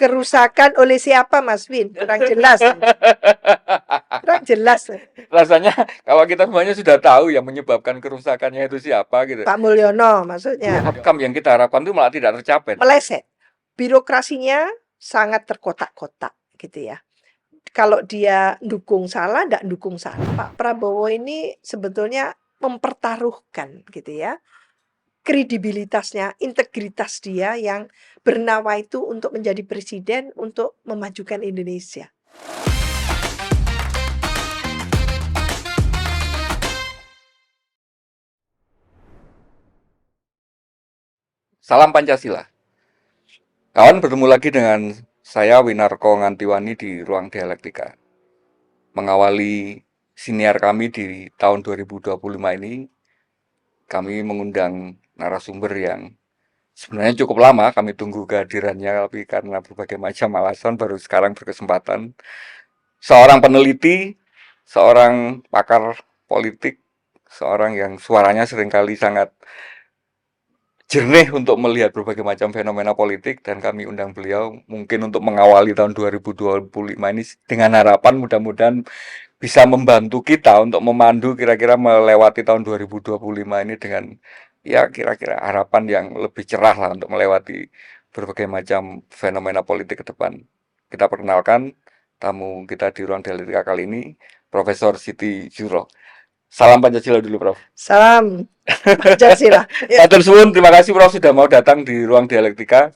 kerusakan oleh siapa, Mas Win? Kurang jelas. Kurang jelas. Rasanya kalau kita semuanya sudah tahu yang menyebabkan kerusakannya itu siapa gitu. Pak Mulyono maksudnya. Outcome yang kita harapkan itu malah tidak tercapai. Meleset. Birokrasinya sangat terkotak-kotak gitu ya. Kalau dia dukung salah, enggak dukung salah. Pak Prabowo ini sebetulnya mempertaruhkan gitu ya. Kredibilitasnya, integritas dia yang bernawa itu untuk menjadi presiden, untuk memajukan Indonesia. Salam Pancasila. Kawan, bertemu lagi dengan saya Winarko Ngantiwani di Ruang Dialektika. Mengawali siniar kami di tahun 2025 ini, kami mengundang narasumber yang sebenarnya cukup lama kami tunggu kehadirannya, tapi karena berbagai macam alasan baru sekarang berkesempatan. Seorang peneliti, seorang pakar politik, seorang yang suaranya seringkali sangat jernih untuk melihat berbagai macam fenomena politik, dan kami undang beliau mungkin untuk mengawali tahun 2025 ini dengan harapan mudah-mudahan bisa membantu kita untuk memandu kira-kira melewati tahun 2025 ini dengan ya kira-kira harapan yang lebih cerah lah untuk melewati berbagai macam fenomena politik ke depan. Kita perkenalkan tamu kita di Ruang Dialektika kali ini, Profesor Siti Zuro. Salam Pancasila dulu, Prof. Salam Pancasila. Hatur suwun, terima kasih Prof sudah mau datang di Ruang Dialektika.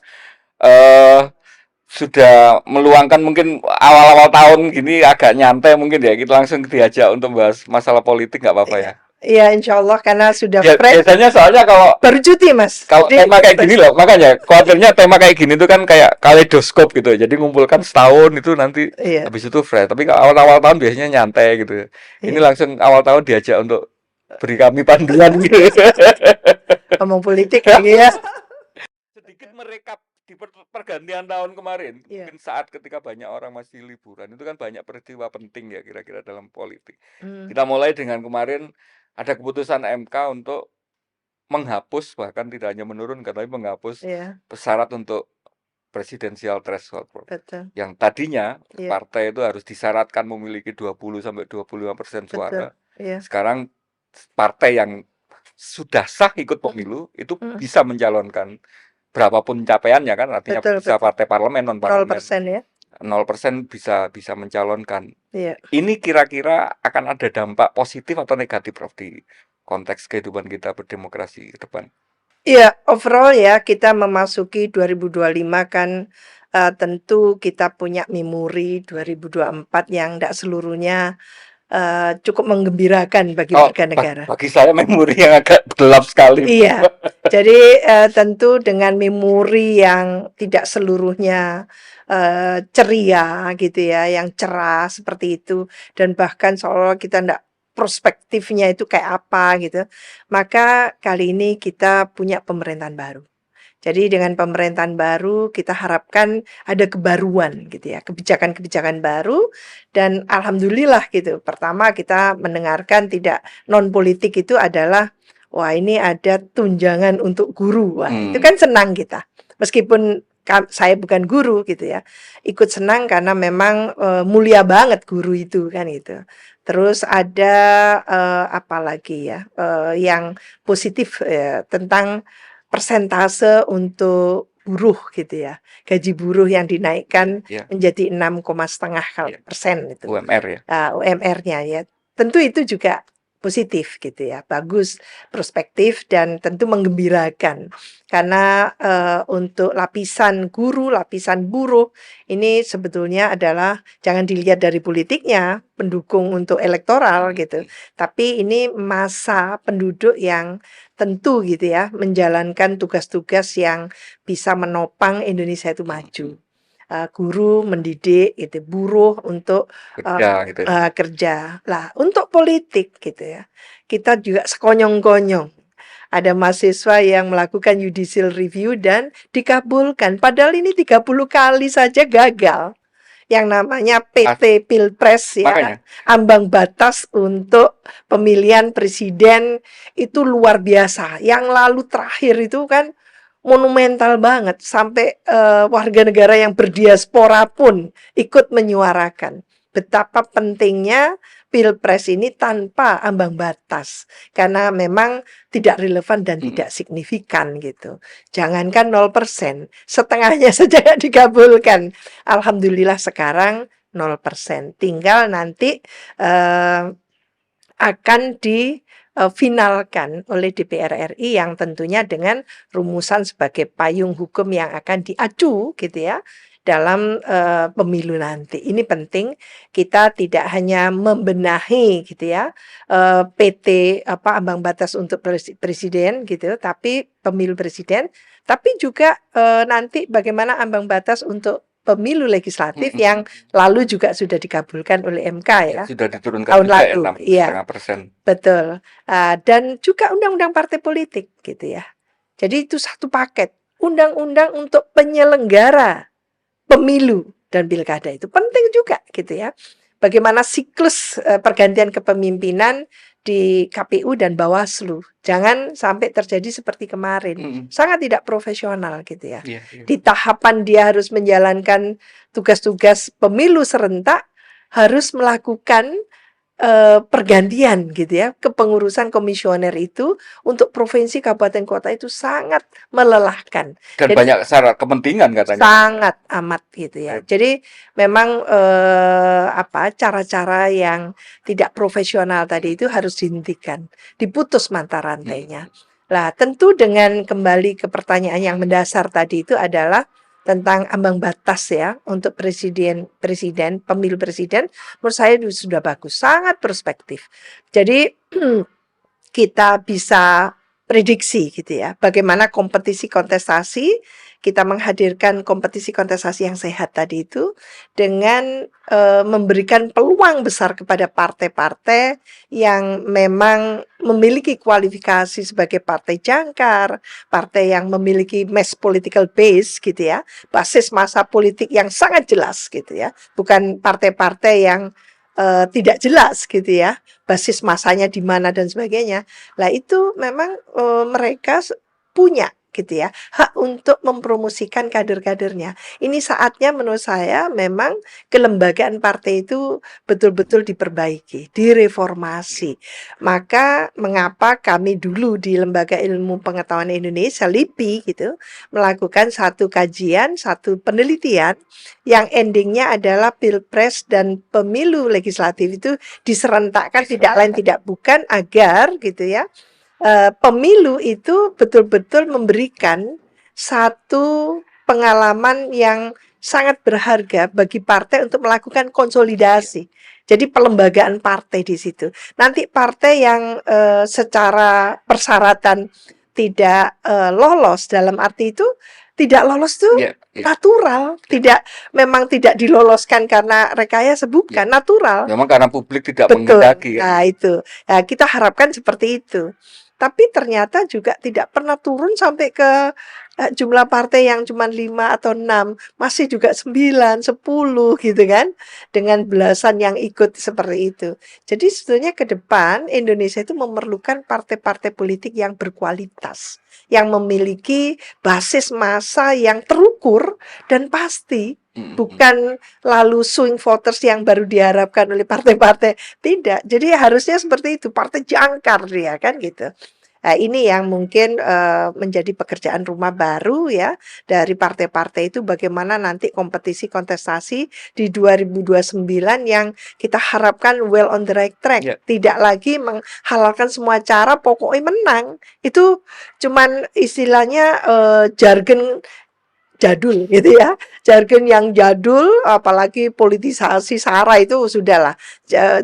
Sudah meluangkan mungkin awal-awal tahun gini agak nyantai mungkin ya, kita langsung diajak untuk bahas masalah politik, nggak apa-apa ya? Iya, insya Allah karena sudah Ya, fresh. biasanya soalnya kalau baru cuti, Mas. Kalau tema kayak gini loh, makanya khawatirnya tema kayak gini tuh kan kayak kaleidoskop gitu. Jadi ngumpulkan setahun itu nanti habis itu fresh. Tapi kalau awal-awal tahun biasanya nyantai gitu. Ini langsung awal tahun diajak untuk beri kami panduan gitu. Ngomong politik lagi ya. Sedikit merekap di pergantian tahun kemarin, mungkin saat ketika banyak orang masih liburan, itu kan banyak peristiwa penting ya kira-kira dalam politik. Kita mulai dengan kemarin ada keputusan MK untuk menghapus, bahkan tidak hanya menurunkan tapi menghapus syarat untuk presidensial threshold. Betul. Yang tadinya partai itu harus disyaratkan memiliki 20-25% suara. Sekarang partai yang sudah sah ikut pemilu itu bisa mencalonkan berapapun capaiannya kan, artinya bisa partai parlemen, non parlemen. 0% ya. 0% bisa mencalonkan. Ini kira-kira akan ada dampak positif atau negatif, Prof, di konteks kehidupan kita berdemokrasi ke depan? Iya, overall ya kita memasuki 2025 kan tentu kita punya memori 2024 yang tidak seluruhnya cukup menggembirakan bagi warga negara. Bagi saya memori yang agak gelap sekali. Iya, jadi tentu dengan memori yang tidak seluruhnya ceria gitu ya, yang cerah seperti itu, dan bahkan seolah kita tidak perspektifnya itu kayak apa gitu. Maka kali ini kita punya pemerintahan baru. Jadi dengan pemerintahan baru kita harapkan ada kebaruan gitu ya, kebijakan-kebijakan baru, dan alhamdulillah gitu. Pertama kita mendengarkan tidak non politik itu adalah wah ini ada tunjangan untuk guru. Wah, itu kan senang kita. Meskipun saya bukan guru gitu ya, ikut senang karena memang mulia banget guru itu kan itu. Terus ada apa lagi ya yang positif tentang persentase untuk buruh gitu ya, gaji buruh yang dinaikkan menjadi 6,5% itu UMR ya. UMR-nya ya. Tentu itu juga positif gitu ya, bagus, prospektif, dan tentu menggembirakan karena untuk lapisan guru, lapisan buruh ini sebetulnya adalah jangan dilihat dari politiknya, pendukung untuk elektoral gitu, tapi ini masa penduduk yang tentu gitu ya menjalankan tugas-tugas yang bisa menopang Indonesia itu maju. Guru mendidik gitu, buruh untuk kerja gitu. Kerja. Lah, untuk politik gitu ya. Kita juga sekonyong-konyong. Ada mahasiswa yang melakukan judicial review dan dikabulkan. Padahal ini 30 kali saja gagal. Yang namanya PT Pilpres ya. Ambang batas untuk pemilihan presiden itu luar biasa. Yang lalu terakhir itu kan monumental banget sampai warga negara yang berdiaspora pun ikut menyuarakan betapa pentingnya pilpres ini tanpa ambang batas karena memang tidak relevan dan tidak signifikan gitu. Jangankan 0%, setengahnya saja nggak dikabulkan. Alhamdulillah sekarang 0%. Tinggal nanti akan difinalkan oleh DPR RI yang tentunya dengan rumusan sebagai payung hukum yang akan diacu gitu ya dalam pemilu nanti. Ini penting kita tidak hanya membenahi gitu ya PT ambang batas untuk presiden gitu, tapi pemilu presiden, tapi juga nanti bagaimana ambang batas untuk pemilu legislatif yang lalu juga sudah dikabulkan oleh MK ya. Sudah diturunkan Tahun juga lalu, iya. 6,5%. Betul. Dan juga undang-undang partai politik gitu ya. Jadi itu satu paket. Undang-undang untuk penyelenggara pemilu dan pilkada itu penting juga gitu ya. Bagaimana siklus pergantian kepemimpinan di KPU dan Bawaslu. Jangan sampai terjadi seperti kemarin. Sangat tidak profesional gitu ya. Di tahapan dia harus menjalankan tugas-tugas pemilu serentak, harus melakukan pergantian gitu ya, kepengurusan komisioner itu untuk provinsi, kabupaten, kota itu sangat melelahkan. Dan Jadi, banyak syarat kepentingan katanya. sangat amat gitu ya. Jadi memang cara-cara yang tidak profesional tadi itu harus dihentikan, diputus mata rantainya. Lah tentu dengan kembali ke pertanyaan yang mendasar tadi itu adalah tentang ambang batas ya untuk presiden, pemilu presiden, menurut saya sudah bagus, sangat prospektif. Jadi kita bisa prediksi gitu ya, bagaimana kompetisi kontestasi, kita menghadirkan kompetisi kontestasi yang sehat tadi itu dengan memberikan peluang besar kepada partai-partai yang memang memiliki kualifikasi sebagai partai jangkar, partai yang memiliki mass political base gitu ya, basis massa politik yang sangat jelas gitu ya, bukan partai-partai yang tidak jelas gitu ya, basis masanya di mana dan sebagainya. Lah itu memang mereka punya gitu ya, hak untuk mempromosikan kader-kadernya. Ini saatnya menurut saya memang kelembagaan partai itu betul-betul diperbaiki, direformasi. Maka mengapa kami dulu di Lembaga Ilmu Pengetahuan Indonesia LIPI gitu melakukan satu kajian, satu penelitian yang endingnya adalah pilpres dan pemilu legislatif itu diserentakkan tidak lain tidak bukan agar gitu ya pemilu itu betul-betul memberikan satu pengalaman yang sangat berharga bagi partai untuk melakukan konsolidasi. Jadi pelembagaan partai di situ. Nanti partai yang secara persyaratan tidak lolos dalam arti itu tidak lolos tuh natural, memang tidak diloloskan karena rekayasa, bukan natural. Memang karena publik tidak Betul. menghendaki. Nah itu, kita harapkan seperti itu. Tapi ternyata juga tidak pernah turun sampai ke jumlah partai yang cuma 5 atau 6, masih juga 9, 10 gitu kan, dengan belasan yang ikut seperti itu. Jadi sebetulnya ke depan Indonesia itu memerlukan partai-partai politik yang berkualitas, yang memiliki basis massa yang terukur dan pasti. Bukan lalu swing voters yang baru diharapkan oleh partai-partai, tidak. Jadi harusnya seperti itu, partai jangkar dia kan gitu. Nah, ini yang mungkin menjadi pekerjaan rumah baru ya dari partai-partai itu, bagaimana nanti kompetisi kontestasi di 2029 yang kita harapkan well on the right track. Tidak lagi menghalalkan semua cara, pokoknya menang. Itu cuman istilahnya jargon jadul gitu ya, jargon yang jadul, apalagi politisasi SARA itu sudahlah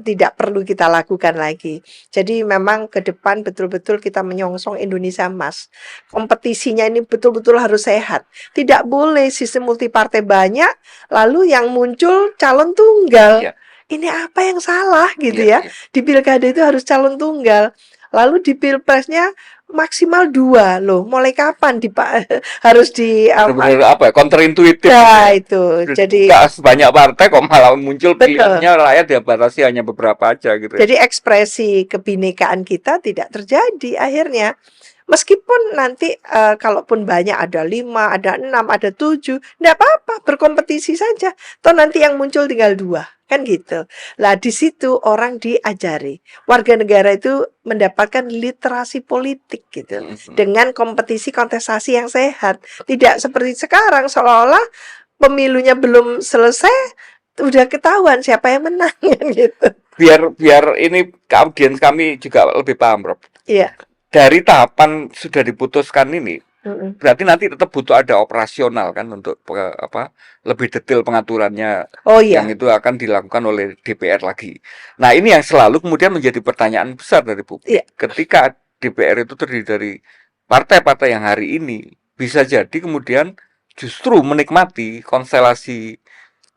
tidak perlu kita lakukan lagi. Jadi memang ke depan betul-betul kita menyongsong Indonesia Emas. Kompetisinya ini betul-betul harus sehat. Tidak boleh sistem multipartai banyak lalu yang muncul calon tunggal. Ini apa yang salah gitu ya? Di pilkada itu harus calon tunggal. Lalu di pilpresnya maksimal 2 loh. Mulai kapan harus di Benar-benar counterintuitif. Nah, itu. Jadi nggak banyak partai kok malah muncul pilihannya rakyat dibatasi hanya beberapa aja gitu. Jadi ekspresi kebinekaan kita tidak terjadi akhirnya. Meskipun nanti, kalaupun banyak ada 5, ada 6, ada 7, nggak apa-apa, berkompetisi saja, toh nanti yang muncul tinggal 2, kan gitu. Lah di situ orang diajari, warga negara itu mendapatkan literasi politik gitu, Mhm. dengan kompetisi kontestasi yang sehat. Tidak seperti sekarang seolah-olah pemilunya belum selesai, udah ketahuan siapa yang menang kan gitu. Biar biar ini audiens kami juga lebih paham, Prof. Iya, Dari tahapan sudah diputuskan ini, mhm. berarti nanti tetap butuh ada operasional kan untuk lebih detail pengaturannya Oh yang iya, itu akan dilakukan oleh DPR lagi. Nah, ini yang selalu kemudian menjadi pertanyaan besar dari iya, publik. Ketika DPR itu terdiri dari partai-partai yang hari ini bisa jadi kemudian justru menikmati konstelasi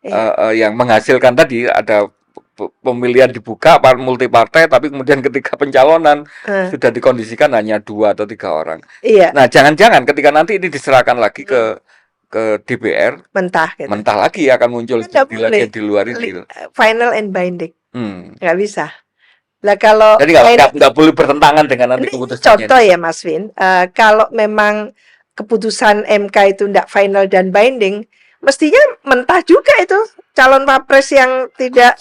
iya, yang menghasilkan tadi ada pemilihan dibuka multi partai, tapi kemudian ketika pencalonan heeh, sudah dikondisikan hanya 2 atau 3 orang. iya, Nah, jangan-jangan ketika nanti ini diserahkan lagi mhm, ke DPR, mentah gitu. mentah lagi akan muncul Kan nggak lagi boleh yang di luar ini gitu. final and binding, Hmm. nggak bisa. Lah kalau Jadi nggak final, nggak boleh bertentangan dengan nanti ini keputusannya. contoh ya Mas Win, kalau memang keputusan MK itu nggak final dan binding, mestinya mentah juga itu calon wapres yang tidak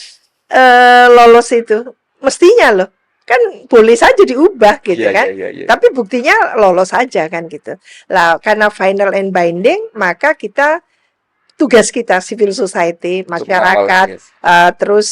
lolos itu. Mestinya loh. Kan boleh saja diubah gitu Iya, kan. iya, iya, iya. Tapi buktinya lolos saja kan gitu. Lah karena final and binding, maka tugas kita civil society, Untuk mengawal, masyarakat, yes. terus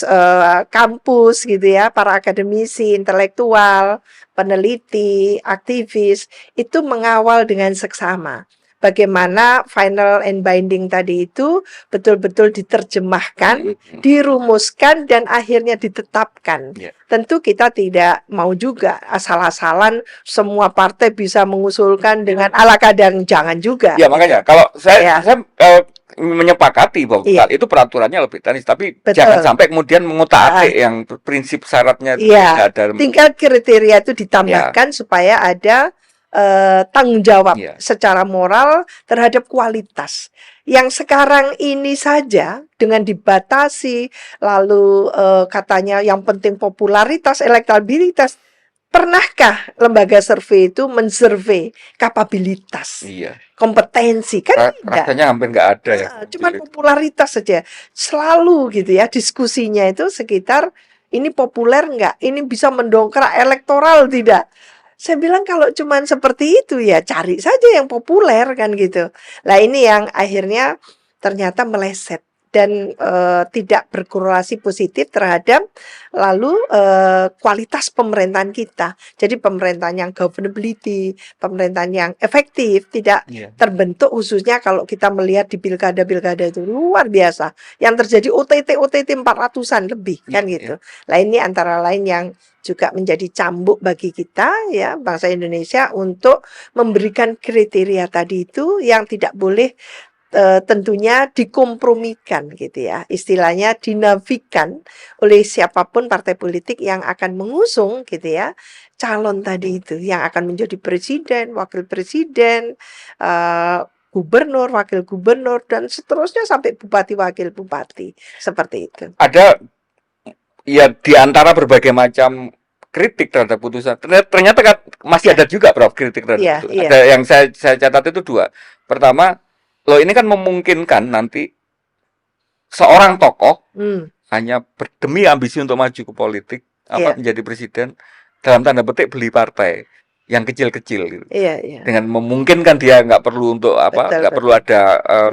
kampus gitu ya, para akademisi, intelektual, peneliti, aktivis, itu mengawal dengan seksama. Bagaimana final and binding tadi itu betul-betul diterjemahkan, Hmm. dirumuskan, dan akhirnya ditetapkan. Ya. Tentu kita tidak mau juga asal-asalan semua partai bisa mengusulkan dengan ala kadang, jangan juga Ya, gitu. makanya kalau Ya, saya menyepakati bahwa iya, itu peraturannya lebih teknis, tapi jangan betul. sampai kemudian Ah, mengutak-atik yang prinsip syaratnya itu tidak iya, ada. tinggal kriteria itu Ya, ditambahkan supaya ada tanggung jawab ya, secara moral terhadap kualitas. Yang sekarang ini saja dengan dibatasi, lalu katanya yang penting popularitas, elektabilitas. Pernahkah lembaga survei itu mensurvei kapabilitas, iya. kompetensi? Kan tidak. Rasanya hampir nggak ada yang muncul Cuman itu. popularitas saja. Selalu gitu ya, diskusinya itu sekitar ini populer nggak? Ini bisa mendongkrak elektoral tidak? Saya bilang kalau cuman seperti itu ya cari saja yang populer kan gitu. Lah ini yang akhirnya ternyata meleset dan tidak berkorelasi positif terhadap lalu kualitas pemerintahan kita. Jadi pemerintahan yang governability, pemerintahan yang efektif, tidak Iya. terbentuk khususnya kalau kita melihat di pilkada-pilkada itu luar biasa. Yang terjadi OTT 400-an lebih kan Iya. gitu. Lah ini antara lain yang juga menjadi cambuk bagi kita ya bangsa Indonesia untuk memberikan kriteria tadi itu yang tidak boleh tentunya dikompromikan gitu ya. Istilahnya dinafikan oleh siapapun partai politik yang akan mengusung gitu ya calon tadi itu yang akan menjadi presiden, wakil presiden, gubernur, wakil gubernur dan seterusnya sampai bupati, wakil bupati seperti itu. Ada ya di antara berbagai macam kritik terhadap putusan. Ternyata kan masih Ya, ada juga Prof kritik terhadap iya, itu. iya. Ada yang saya catat itu 2. Pertama, loh ini kan memungkinkan nanti seorang tokoh Hmm, hanya demi ambisi untuk maju ke politik, iya, menjadi presiden dalam tanda petik beli partai yang kecil-kecil gitu. iya, iya. Dengan memungkinkan dia nggak perlu untuk Betul, nggak perlu betul. ada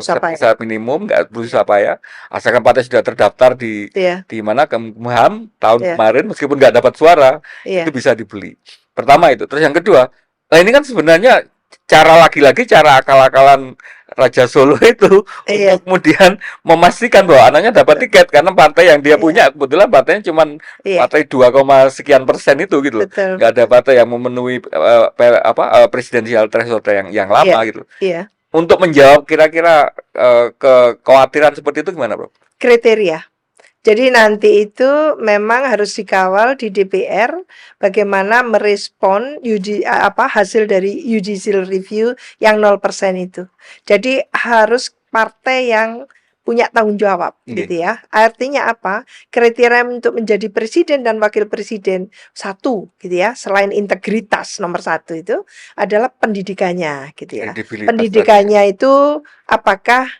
Susah payah. syarat minimum, nggak perlu Iya, susah payah, asalkan partai sudah terdaftar iya, di mana Kemham tahun iya, kemarin meskipun nggak dapat suara itu iya, bisa dibeli. Pertama itu. Terus yang kedua, nah ini kan sebenarnya cara lagi-lagi cara akal-akalan Raja Solo itu iya, untuk kemudian memastikan bahwa anaknya dapat tiket karena partai yang dia iya, punya kebetulan partainya cuma iya, partai 2, sekian persen itu gitu loh. betul, Nggak ada betul. partai yang memenuhi presidensial threshold yang Iya, lama gitu. iya. Untuk menjawab kira-kira kekhawatiran seperti itu gimana, Bro? Kriteria. Jadi nanti itu memang harus dikawal di DPR bagaimana merespon hasil dari judicial review yang 0% itu. Jadi harus partai yang punya tanggung jawab Nggih. gitu ya. Artinya apa? Kriteria untuk menjadi presiden dan wakil presiden satu gitu ya, selain integritas nomor satu itu adalah pendidikannya gitu ya. Kredibilitas tadi ya. Pendidikannya itu apakah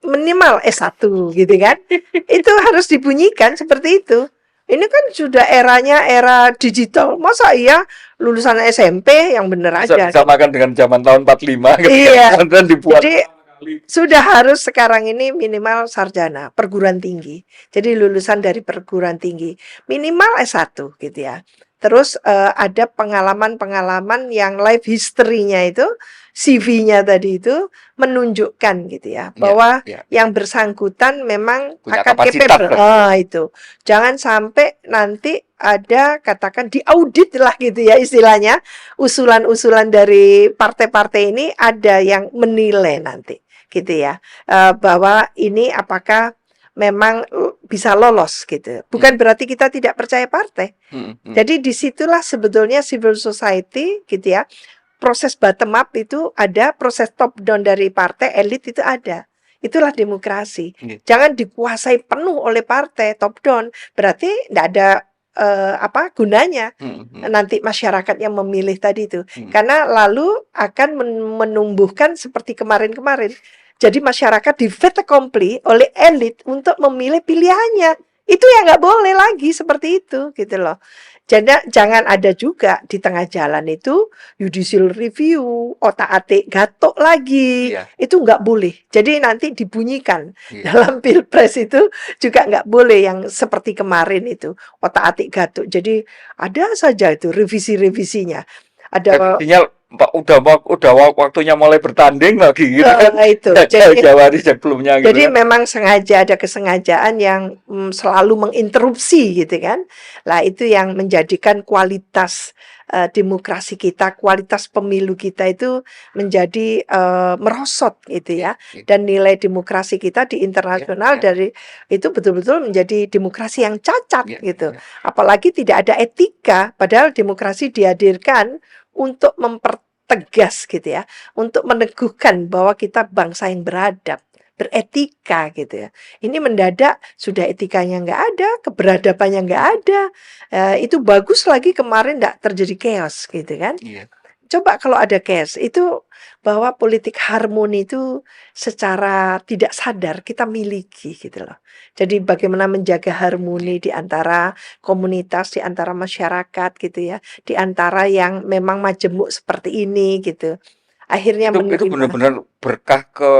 minimal S1 gitu kan? Itu harus dibunyikan seperti itu. Ini kan sudah era digital. Masa iya lulusan SMP yang bener Bisa aja gitu. disamakan dengan zaman tahun 45 ketika Iya. pesantren dibuat Jadi pertama kali. sudah harus sekarang ini minimal sarjana, perguruan tinggi. Jadi lulusan dari perguruan tinggi, minimal S1 gitu ya. Terus ada pengalaman-pengalaman yang life history-nya itu, CV-nya tadi itu menunjukkan gitu ya, Iya, bahwa iya, iya. yang bersangkutan memang Punya akan kapasitas capable. berarti ya. Itu. Jangan sampai nanti ada katakan diaudit lah gitu ya istilahnya, usulan-usulan dari partai-partai ini ada yang menilai nanti gitu ya, bahwa ini apakah memang bisa lolos gitu. Bukan Hmm. berarti kita tidak percaya partai. Hmm. Jadi disitulah sebetulnya civil society gitu ya. Proses bottom up itu ada, proses top down dari partai elit itu ada. Itulah demokrasi. Nggih. Jangan dikuasai penuh oleh partai top down. Berarti tidak ada gunanya nanti masyarakat yang memilih tadi itu. Karena lalu akan menumbuhkan seperti kemarin-kemarin. Jadi masyarakat di fait accompli oleh elit untuk memilih pilihannya. Itu yang nggak boleh lagi seperti itu gitu loh. Jadi jangan ada juga di tengah jalan itu judicial review, otak-atik gatok lagi. Iya, Itu nggak boleh. Jadi nanti dibunyikan iya. dalam pilpres itu juga nggak boleh yang seperti kemarin itu otak-atik gatuk. Jadi ada saja itu revisi-revisinya. Ada Revisinya udah waktunya mulai bertanding lagi gitu kan. itu. Jauh-jauh hari sebelumnya gitu Jadi kan. memang sengaja ada kesengajaan yang selalu menginterupsi gitu kan. Lah itu yang menjadikan kualitas demokrasi kita, kualitas pemilu kita itu menjadi merosot gitu ya. Iya, Dan nilai demokrasi kita di iya, internasional iya, dari itu betul-betul menjadi demokrasi yang cacat iya, gitu. iya. Apalagi tidak ada etika, padahal demokrasi dihadirkan untuk mempertegas gitu ya, untuk meneguhkan bahwa kita bangsa yang beradab, beretika gitu ya. Ini mendadak sudah etikanya nggak ada, keberadabannya nggak ada. Itu bagus lagi kemarin nggak terjadi chaos gitu kan. Iya. Coba kalau ada chaos, itu bahwa politik harmoni itu secara tidak sadar kita miliki gitu loh. Jadi bagaimana menjaga harmoni di antara komunitas, di antara masyarakat gitu ya, di antara yang memang majemuk seperti ini gitu. Akhirnya Itu menerima. benar-benar berkah ke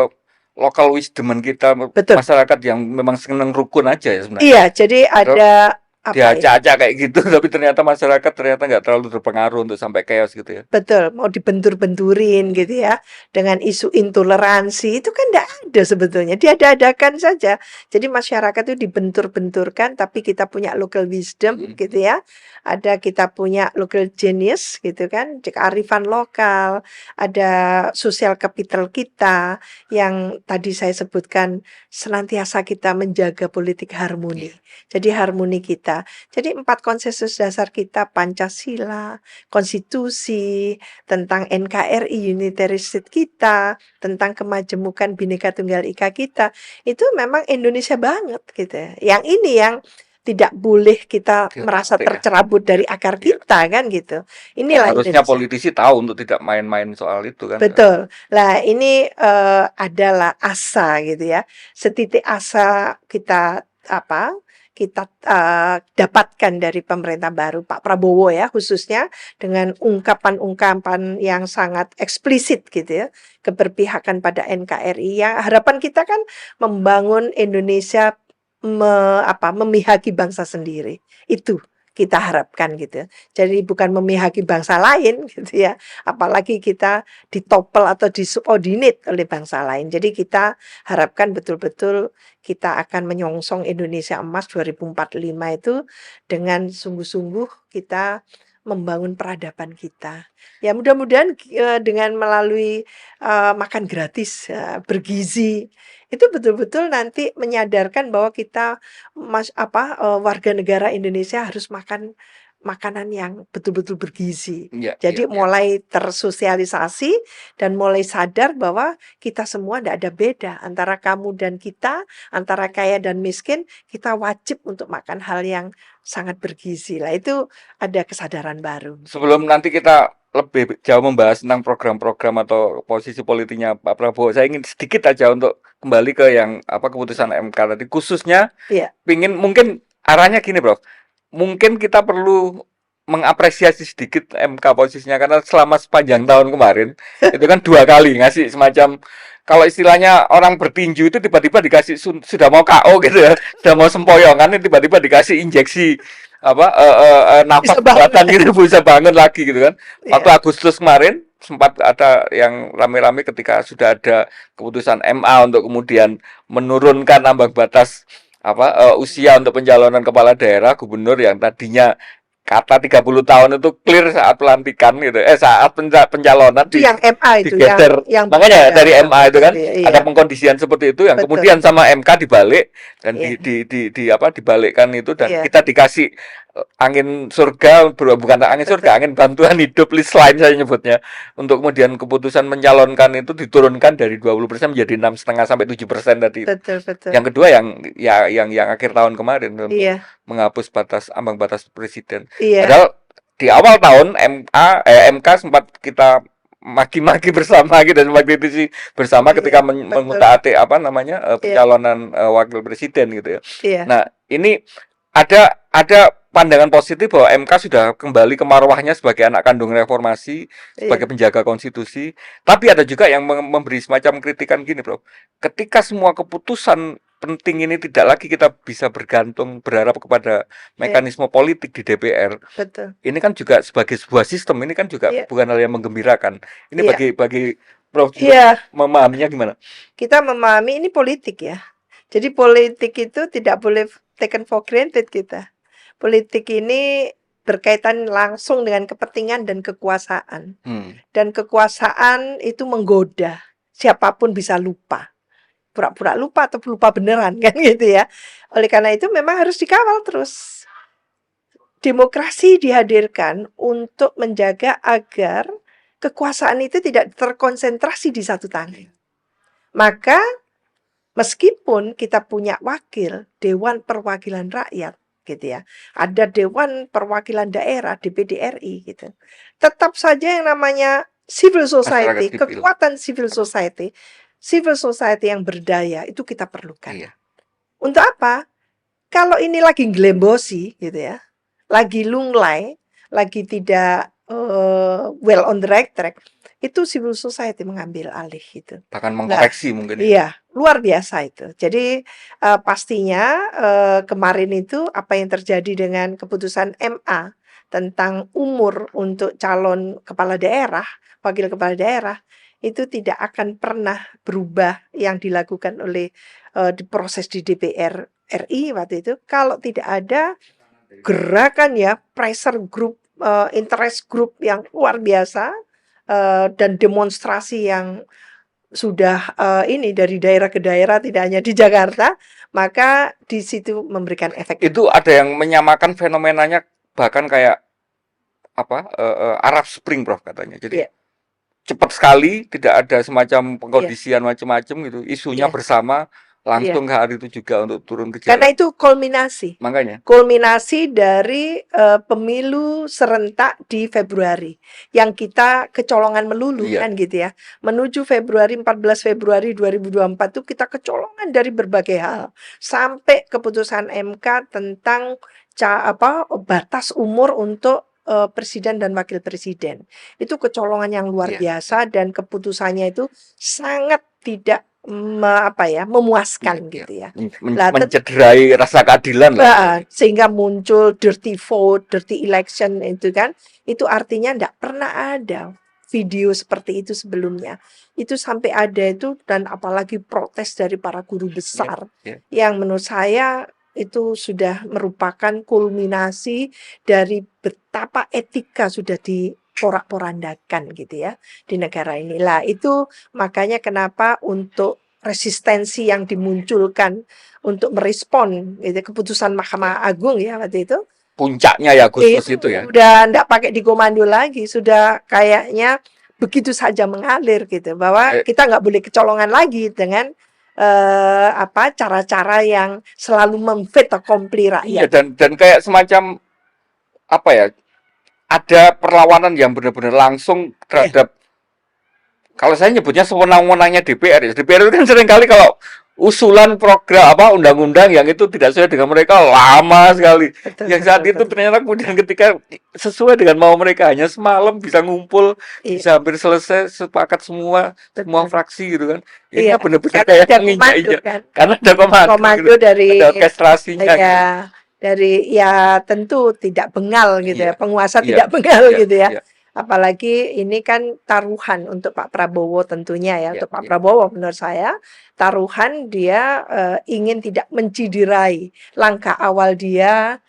lokal wisdoman kita, Betul. masyarakat yang memang senang rukun aja ya sebenarnya. Iya, jadi Terus ada apa ya? diacak-acak kayak gitu, tapi ternyata masyarakat ternyata nggak terlalu berpengaruh untuk sampai chaos gitu ya. Betul, mau dibentur-benturin gitu ya, dengan isu intoleransi, itu kan enggak ada sebetulnya, diada-adakan saja. Jadi masyarakat itu dibentur-benturkan, tapi kita punya local wisdom gitu ya, kita punya local genius gitu kan, kearifan lokal, ada sosial capital kita, yang tadi saya sebutkan senantiasa kita menjaga politik harmoni. Jadi harmoni kita. Jadi 4 konsensus dasar kita, Pancasila, konstitusi, tentang NKRI, Unitary State kita, tentang kemajemukan Bhinneka Tunggal Ika kita, itu memang Indonesia banget gitu ya. Yang ini yang tidak boleh kita merasa Gitu ya. tercerabut dari akar Iya. kita kan gitu. Dan Inilah harusnya Indonesia. politisi tahu untuk tidak main-main soal itu kan. Betul. Lah ini adalah asa gitu ya. Setitik asa kita dapatkan dari pemerintah baru Pak Prabowo ya, khususnya dengan ungkapan-ungkapan yang sangat eksplisit gitu ya, keberpihakan pada NKRI. Yang harapan kita kan membangun Indonesia memihaki bangsa sendiri. Itu kita harapkan gitu ya. Jadi bukan memihaki bangsa lain gitu ya. Apalagi kita ditopel atau disubordinate oleh bangsa lain. Jadi kita harapkan betul-betul kita akan menyongsong Indonesia Emas 2045 itu dengan sungguh-sungguh kita membangun peradaban kita. Ya mudah-mudahan dengan melalui makan gratis, bergizi, itu betul-betul nanti menyadarkan bahwa kita warga negara Indonesia harus makan makanan yang betul-betul bergizi. Iya, iya, Jadi iya. mulai tersosialisasi dan mulai sadar bahwa kita semua tidak ada beda antara kamu dan kita, antara kaya dan miskin, kita wajib untuk makan hal yang sangat bergizi. Lah itu ada kesadaran baru. Sebelum nanti kita lebih jauh membahas tentang program-program atau posisi politiknya Pak Prabowo, saya ingin sedikit aja untuk kembali ke yang keputusan MK tadi, khususnya Iya, mungkin arahnya gini, Bro. Mungkin kita perlu mengapresiasi sedikit MK posisinya karena selama sepanjang tahun kemarin itu kan 2 kali ngasih semacam, kalau istilahnya orang bertinju itu tiba-tiba dikasih sudah mau KO gitu ya, sudah mau sempoyongan tiba-tiba dikasih injeksi bisa nafas banget. buatan gitu bisa bangun lagi gitu kan. Waktu Iya, Agustus kemarin sempat ada yang rame-rame ketika sudah ada keputusan MA untuk kemudian menurunkan ambang batas usia untuk pencalonan kepala daerah gubernur yang tadinya kata 30 tahun itu clear saat pelantikan gitu. Saat pencalonan itu yang MA itu digeser. yang Makanya beredar dari MA itu kan gitu ya. ada Iya, pengkondisian seperti itu yang betul. kemudian sama MK dibalik dan Iya, dibalikkan itu dan iya, kita dikasih angin surga, bukan angin betul. surga, angin bantuan hidup list line saya nyebutnya, untuk kemudian keputusan mencalonkan itu diturunkan dari 20% menjadi 6,5 sampai 7% tadi. Betul, betul. Yang kedua yang akhir tahun kemarin untuk Iya, menghapus ambang batas presiden. iya, Padahal di awal tahun MK sempat kita maki-maki bersama kita sempat kritisi bersama iya, ketika betul. mengutak-atik Iya, pencalonan wakil presiden gitu ya. iya, Nah, ini ada pandangan positif bahwa MK sudah kembali ke marwahnya sebagai anak kandung reformasi, iya, sebagai penjaga konstitusi. Tapi ada juga yang memberi semacam kritikan gini, Bro. Ketika semua keputusan penting ini tidak lagi kita bisa berharap kepada iya, mekanisme politik di DPR. betul. Ini kan juga sebagai sebuah sistem, ini kan juga Iya, bukan hal yang menggembirakan. Ini iya, bagi Prof juga iya. memahaminya gimana? Kita memahami ini politik ya. Jadi politik itu tidak boleh taken for granted kita. Politik ini berkaitan langsung dengan kepentingan dan kekuasaan. Hmm. Dan kekuasaan itu menggoda. Siapapun bisa lupa. Pura-pura lupa atau lupa beneran kan gitu ya. Oleh karena itu memang harus dikawal terus. Demokrasi dihadirkan untuk menjaga agar kekuasaan itu tidak terkonsentrasi di satu tangan. Maka meskipun kita punya wakil Dewan Perwakilan Rakyat gitu ya, ada Dewan Perwakilan Daerah DPD RI gitu. Tetap saja yang namanya civil Masyarakat society, sipil. kekuatan civil society yang berdaya itu kita perlukan. Iya. Untuk apa? Kalau ini lagi glembosi gitu ya, lagi lunglai, lagi tidak well on the right track, itu civil society mengambil alih gitu. Bahkan Nah, mengkoreksi mungkin ya. iya, luar biasa itu. Jadi pastinya kemarin itu apa yang terjadi dengan keputusan MA tentang umur untuk calon kepala daerah, wakil kepala daerah, itu tidak akan pernah berubah yang dilakukan oleh di proses di DPR RI waktu itu kalau tidak ada gerakan ya pressure group interest group yang luar biasa dan demonstrasi yang sudah ini dari daerah ke daerah tidak hanya di Jakarta, maka di situ memberikan efek. Itu ada yang menyamakan fenomenanya bahkan kayak Arab Spring, Prof, katanya. Jadi Iya, cepat sekali, tidak ada semacam iya, pengkondisian macam-macam gitu. Isunya iya, bersama iya. langsung hari itu juga untuk turun ke Karena jalan. itu kulminasi. Makanya, Kulminasi dari pemilu serentak di Februari yang kita kecolongan melulu iya, kan gitu ya. Menuju Februari 14 Februari 2024 itu kita kecolongan dari berbagai hal sampai keputusan MK tentang batas umur untuk presiden dan wakil presiden. Itu kecolongan yang luar iya, biasa dan keputusannya itu sangat tidak iya, memuaskan iya. gitu ya. Lah Mencederai rasa keadilan lah. sehingga muncul dirty vote, dirty election itu kan, itu artinya enggak pernah ada video seperti itu sebelumnya. Itu sampai ada itu dan apalagi protes dari para guru Iya, besar iya. yang menurut saya itu sudah merupakan kulminasi dari betapa etika sudah diporak-porandakan gitu ya di negara ini. Lah itu makanya kenapa untuk resistensi yang dimunculkan untuk merespon gitu, keputusan Mahkamah Agung ya waktu itu puncaknya ya Agustus Itu itu ya. udah ndak pakai dikomando lagi, sudah kayaknya begitu saja mengalir gitu, bahwa Eh, kita nggak boleh kecolongan lagi dengan apa cara-cara yang selalu memfit accompli iya, rakyat. dan kayak semacam apa ya? Ada perlawanan yang benar-benar langsung Iya, terhadap, kalau saya nyebutnya sewenang-wenangnya DPR ya. DPR itu kan seringkali kalau usulan program apa undang-undang yang itu tidak sesuai dengan mereka lama sekali. betul Yang saat betul itu betul. ternyata kemudian ketika sesuai dengan mau mereka hanya semalam bisa ngumpul, Iya, bisa hampir selesai sepakat semua betul. fraksi gitu kan. Ini Iya, kan benar-benar karena kayak ada komando menginjak-injak kan. karena ada komando gitu. Komando Ada dari orkestrasinya ya gitu. ya tentu tidak bengal gitu Iya. ya, penguasa Iya. tidak bengal Iya. gitu ya. Iya. Apalagi ini kan taruhan untuk Pak Prabowo tentunya ya, Iya. untuk Pak Iya. Prabowo menurut saya taruhan dia ingin tidak menciderai langkah awal dia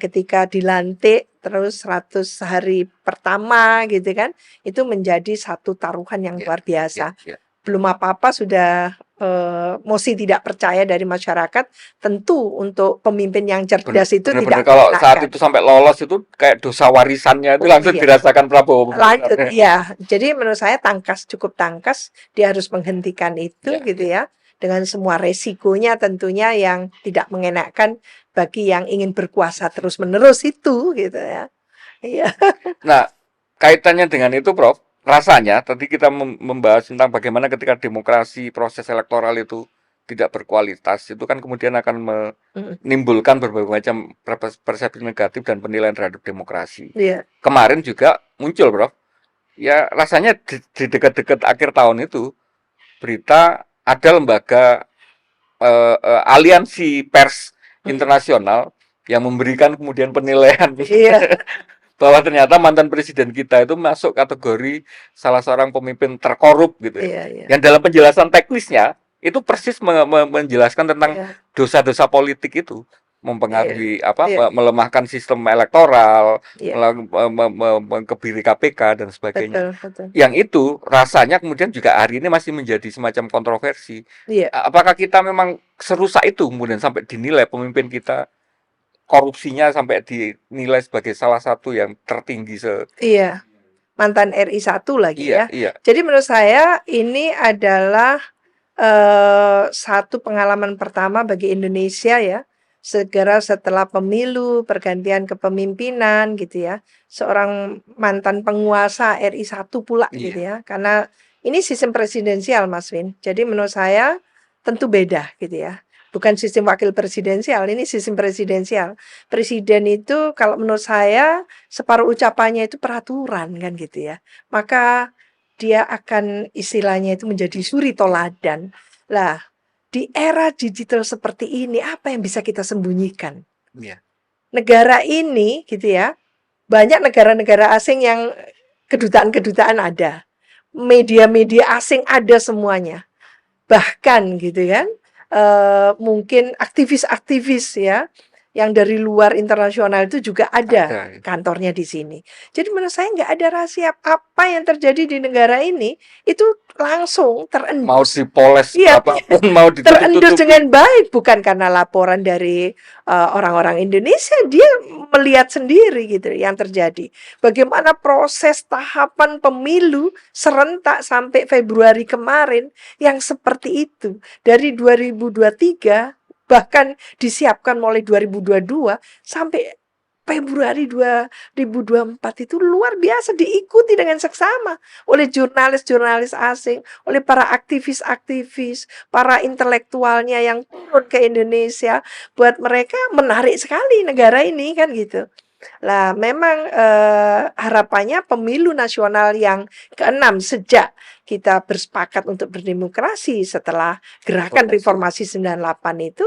ketika dilantik terus 100 hari pertama gitu kan, itu menjadi satu taruhan yang Iya. luar Iya. biasa. Iya. Belum apa-apa sudah mosi tidak percaya dari masyarakat, tentu untuk pemimpin yang cerdas itu Bener-bener tidak kalau saat mengenakan. itu sampai lolos itu kayak dosa warisannya itu Oh langsung iya, dirasakan Prabowo lanjut sebenarnya. ya. Jadi menurut saya tangkas, cukup tangkas, dia harus menghentikan itu Iya. gitu Iya. ya, dengan semua resikonya tentunya yang tidak mengenakan bagi yang ingin berkuasa terus-menerus itu gitu ya. Iya. Nah, kaitannya dengan itu, Prof, rasanya tadi kita membahas tentang bagaimana ketika demokrasi proses elektoral itu tidak berkualitas, itu kan kemudian akan Mhm. menimbulkan berbagai macam persepsi negatif dan penilaian terhadap demokrasi. Iya. Kemarin juga muncul, Prof. Ya, rasanya di dekat-dekat akhir tahun itu berita ada lembaga aliansi pers Mhm. internasional yang memberikan kemudian penilaian Iya. bahwa ternyata mantan presiden kita itu masuk kategori salah seorang pemimpin terkorup gitu ya. Iya iya. Yang dalam penjelasan teknisnya itu persis menjelaskan tentang Iya. dosa-dosa politik itu Iya. mempengaruhi apa Iya. melemahkan sistem elektoral, Iya. mengkebiri KPK dan sebagainya. Betul betul. Yang itu rasanya kemudian juga hari ini masih menjadi semacam kontroversi. Iya. Apakah kita memang serusak itu kemudian sampai dinilai pemimpin kita korupsinya sampai dinilai sebagai salah satu yang tertinggi Iya. Mantan RI 1 lagi iya, ya. iya, Jadi menurut saya ini adalah satu pengalaman pertama bagi Indonesia ya, segera setelah pemilu, pergantian kepemimpinan gitu ya, seorang mantan penguasa RI 1 pula gitu iya, ya, karena ini sistem presidensial Mas Win. Jadi menurut saya tentu beda gitu ya. Bukan sistem wakil presidensial, ini sistem presidensial. Presiden itu kalau menurut saya separuh ucapannya itu peraturan kan gitu ya. Maka dia akan istilahnya itu menjadi suri toladan. Lah, di era digital seperti ini, apa yang bisa kita sembunyikan? iya, Negara ini, gitu ya, banyak negara-negara asing yang kedutaan-kedutaan ada. Media-media asing ada semuanya. Bahkan gitu kan, mungkin aktivis-aktivis ya, yang dari luar internasional itu juga ada ada. kantornya di sini. Jadi menurut saya nggak ada rahasia apa yang terjadi di negara ini, itu langsung Mau terendus. dipoles Iya, berapapun, mau terendus ditutup-tutupi. dengan baik, bukan karena laporan dari orang-orang Indonesia, dia melihat sendiri gitu yang terjadi. Bagaimana proses tahapan pemilu serentak sampai Februari kemarin yang seperti itu. Dari 2023 bahkan disiapkan mulai 2022 sampai Februari 2024 itu luar biasa diikuti dengan seksama oleh jurnalis-jurnalis asing, oleh para aktivis-aktivis, para intelektualnya yang turun ke Indonesia. Buat mereka menarik sekali negara ini kan gitu. Lah memang harapannya pemilu nasional yang ke-6 sejak kita bersepakat untuk berdemokrasi setelah gerakan reformasi 98 itu,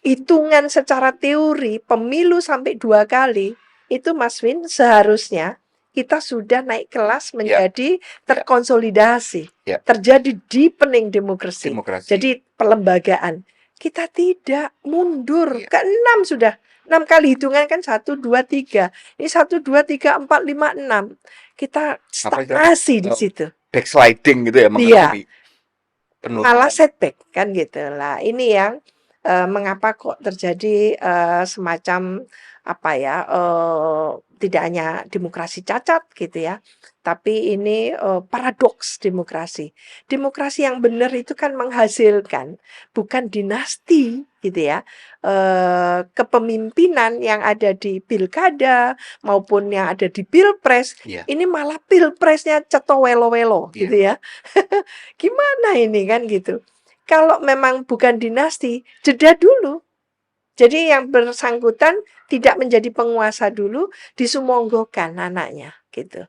hitungan secara teori pemilu sampai 2 kali itu Mas Win seharusnya kita sudah naik kelas Ya, menjadi ya, terkonsolidasi, ya, terjadi deepening demokrasi. demokrasi. Jadi pelembagaan. Kita tidak mundur, Iya. ke-6 sudah. 6 kali hitungan kan 1, 2, 3. Ini 1, 2, 3, 4, 5, 6. Kita Apa itu? stagnasi di situ. Backsliding gitu ya Iya, mengalami malah penurunan. setback kan gitu. Lah ini yang mengapa kok terjadi, semacam apa ya, tidak hanya demokrasi cacat gitu ya, tapi ini, paradoks demokrasi. Demokrasi yang benar itu kan menghasilkan bukan dinasti gitu ya, kepemimpinan yang ada di pilkada maupun yang ada di pilpres, Iya, ini malah pilpresnya cetowelo-welo iya, gitu ya. Gimana ini kan gitu. Kalau memang bukan dinasti, jeda dulu. Jadi yang bersangkutan tidak menjadi penguasa dulu, disumonggokan anaknya gitu.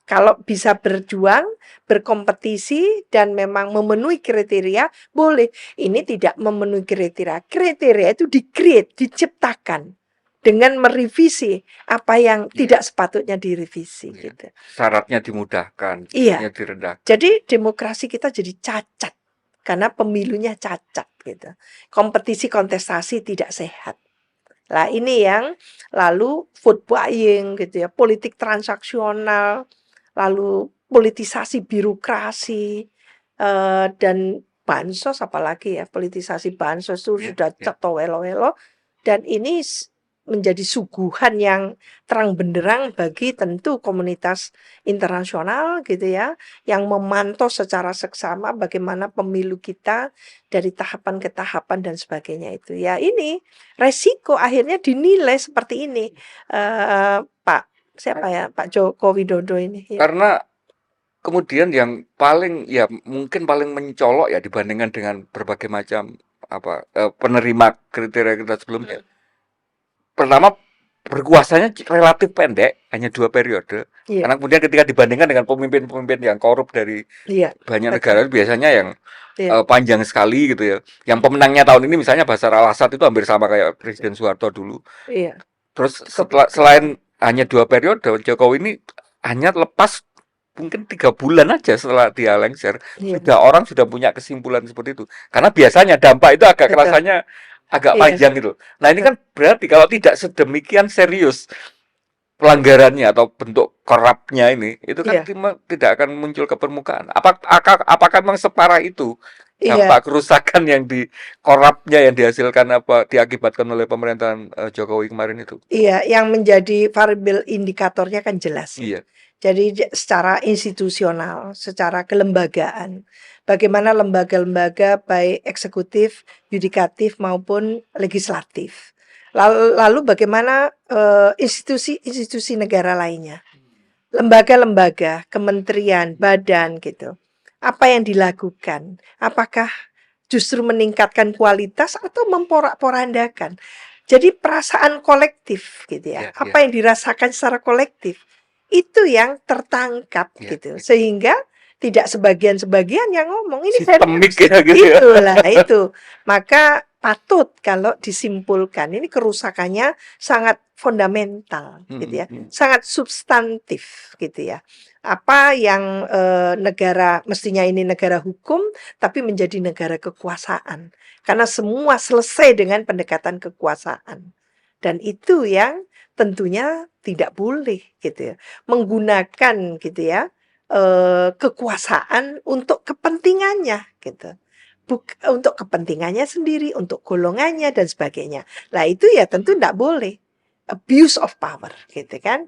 Kalau bisa berjuang, berkompetisi dan memang memenuhi kriteria, boleh. Ini tidak memenuhi kriteria. Kriteria itu di-create, diciptakan dengan merevisi apa yang iya, tidak sepatutnya direvisi iya. gitu. Syaratnya dimudahkan, Iya. syaratnya direndahkan. Jadi demokrasi kita jadi cacat karena pemilunya cacat gitu. Kompetisi kontestasi tidak sehat. Lah ini yang lalu vote buying gitu ya, politik transaksional, lalu politisasi birokrasi, dan bansos apalagi ya, politisasi bansos itu Iya, sudah iya. cetowelo-welo dan ini menjadi suguhan yang terang benderang bagi tentu komunitas internasional gitu ya, yang memantau secara seksama bagaimana pemilu kita dari tahapan ke tahapan dan sebagainya itu. Ya ini resiko akhirnya dinilai seperti ini, Pak siapa ya, Pak Joko Widodo ini ya. Karena kemudian yang paling ya mungkin paling mencolok ya dibandingkan dengan berbagai macam apa penerima kriteria kita sebelumnya. Pertama berkuasanya relatif pendek, hanya 2 periode. Iya, Karena kemudian ketika dibandingkan dengan pemimpin-pemimpin yang korup dari iya, banyak betul. negara biasanya yang Iya, panjang sekali gitu ya. Yang pemenangnya tahun ini misalnya Bashar al-Assad itu hampir sama kayak Presiden Soeharto dulu. iya, Terus cukup setelah selain hanya 2 periode, Jokowi ini hanya lepas mungkin 3 bulan aja setelah dia lengser, iya, sudah orang sudah punya kesimpulan seperti itu. Karena biasanya dampak itu agak betul, kerasanya agak iya, panjang gitu. Nah ini betul, kan berarti kalau tidak sedemikian serius pelanggarannya atau bentuk korupnya ini, itu kan iya, tidak akan muncul ke permukaan. Apakah memang separah itu iya, dampak kerusakan yang di korupnya yang dihasilkan apa diakibatkan oleh pemerintahan Jokowi kemarin itu? iya, yang menjadi variabel indikatornya kan jelas ya. Iya, Jadi secara institusional, secara kelembagaan, bagaimana lembaga-lembaga baik eksekutif, yudikatif maupun legislatif. Lalu bagaimana institusi-institusi negara lainnya, lembaga-lembaga, kementerian, badan gitu. Apa yang dilakukan? Apakah justru meningkatkan kualitas atau memporak-porandakan? Jadi perasaan kolektif gitu ya. iya, iya, Apa yang dirasakan secara kolektif itu yang tertangkap iya. gitu. Sehingga tidak sebagian-sebagian yang ngomong ini Sistemik serius. ya gitu ya. Itulah itu. Maka patut kalau disimpulkan ini kerusakannya sangat fundamental gitu ya. Sangat substantif gitu ya. Apa yang negara mestinya ini negara hukum tapi menjadi negara kekuasaan. Karena semua selesai dengan pendekatan kekuasaan. Dan itu yang tentunya tidak boleh gitu ya. Menggunakan gitu ya kekuasaan untuk kepentingannya gitu. Untuk kepentingannya sendiri, untuk golongannya dan sebagainya. Lah itu ya tentu tidak boleh. Abuse of power gitu kan.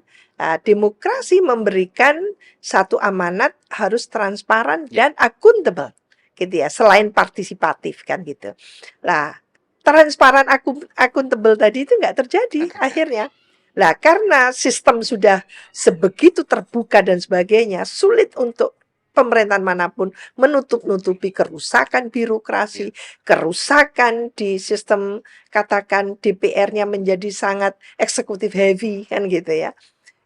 Demokrasi memberikan satu amanat harus transparan Ya, dan akuntabel gitu ya, selain partisipatif kan gitu. Lah, transparan akuntabel tadi itu nggak terjadi nggak terjadi. akhirnya. Lah, karena sistem sudah sebegitu terbuka dan sebagainya, sulit untuk pemerintahan manapun menutup-nutupi kerusakan Ya, birokrasi, kerusakan di sistem katakan DPR-nya menjadi sangat eksekutif heavy kan gitu ya.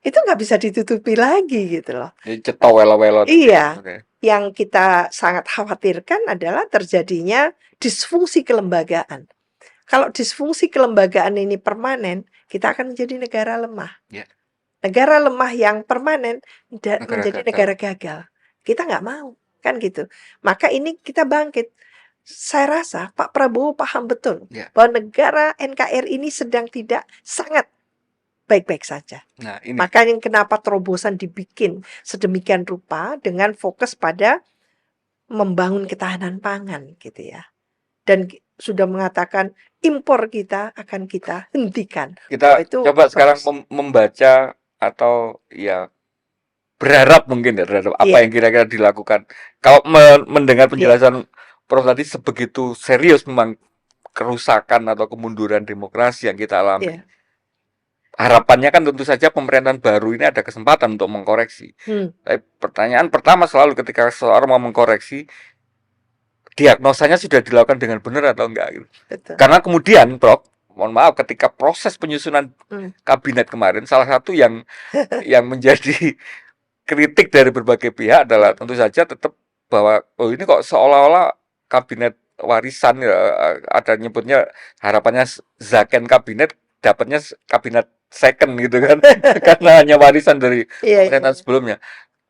Itu nggak bisa ditutupi lagi gitu loh. jadi cetau welo-welo tadi. Iya, Oke. yang kita sangat khawatirkan adalah terjadinya disfungsi kelembagaan. Kalau disfungsi kelembagaan ini permanen, kita akan menjadi negara lemah. Ya, Negara lemah yang permanen negara menjadi gagal. negara gagal. Kita nggak mau, kan gitu. Maka ini kita bangkit. Saya rasa Pak Prabowo paham betul Ya. bahwa negara NKRI ini sedang tidak sangat baik-baik saja. Nah, ini Makanya kenapa terobosan dibikin sedemikian rupa dengan fokus pada membangun ketahanan pangan gitu ya. Dan sudah mengatakan impor kita akan kita hentikan. Kita Itu coba sekarang bagus. membaca atau ya berharap mungkin ya terhadap apa Iya, yang kira-kira dilakukan. Kalau mendengar iya, penjelasan Prof tadi sebegitu serius memang kerusakan atau kemunduran demokrasi yang kita alami. iya. Harapannya kan tentu saja pemerintahan baru ini ada kesempatan untuk mengkoreksi. Hmm, Tapi pertanyaan pertama selalu ketika seseorang mau mengkoreksi, diagnosanya sudah dilakukan dengan benar atau enggak gitu. betul. Karena kemudian, Prof, mohon maaf, ketika proses penyusunan Hmm, kabinet kemarin, salah satu yang menjadi kritik dari berbagai pihak adalah tentu saja tetap bahwa oh ini kok seolah-olah kabinet warisan ya, ada nyebutnya harapannya zaken kabinet, dapatnya kabinet second gitu kan, karena hanya warisan dari iya, pemerintahan iya, sebelumnya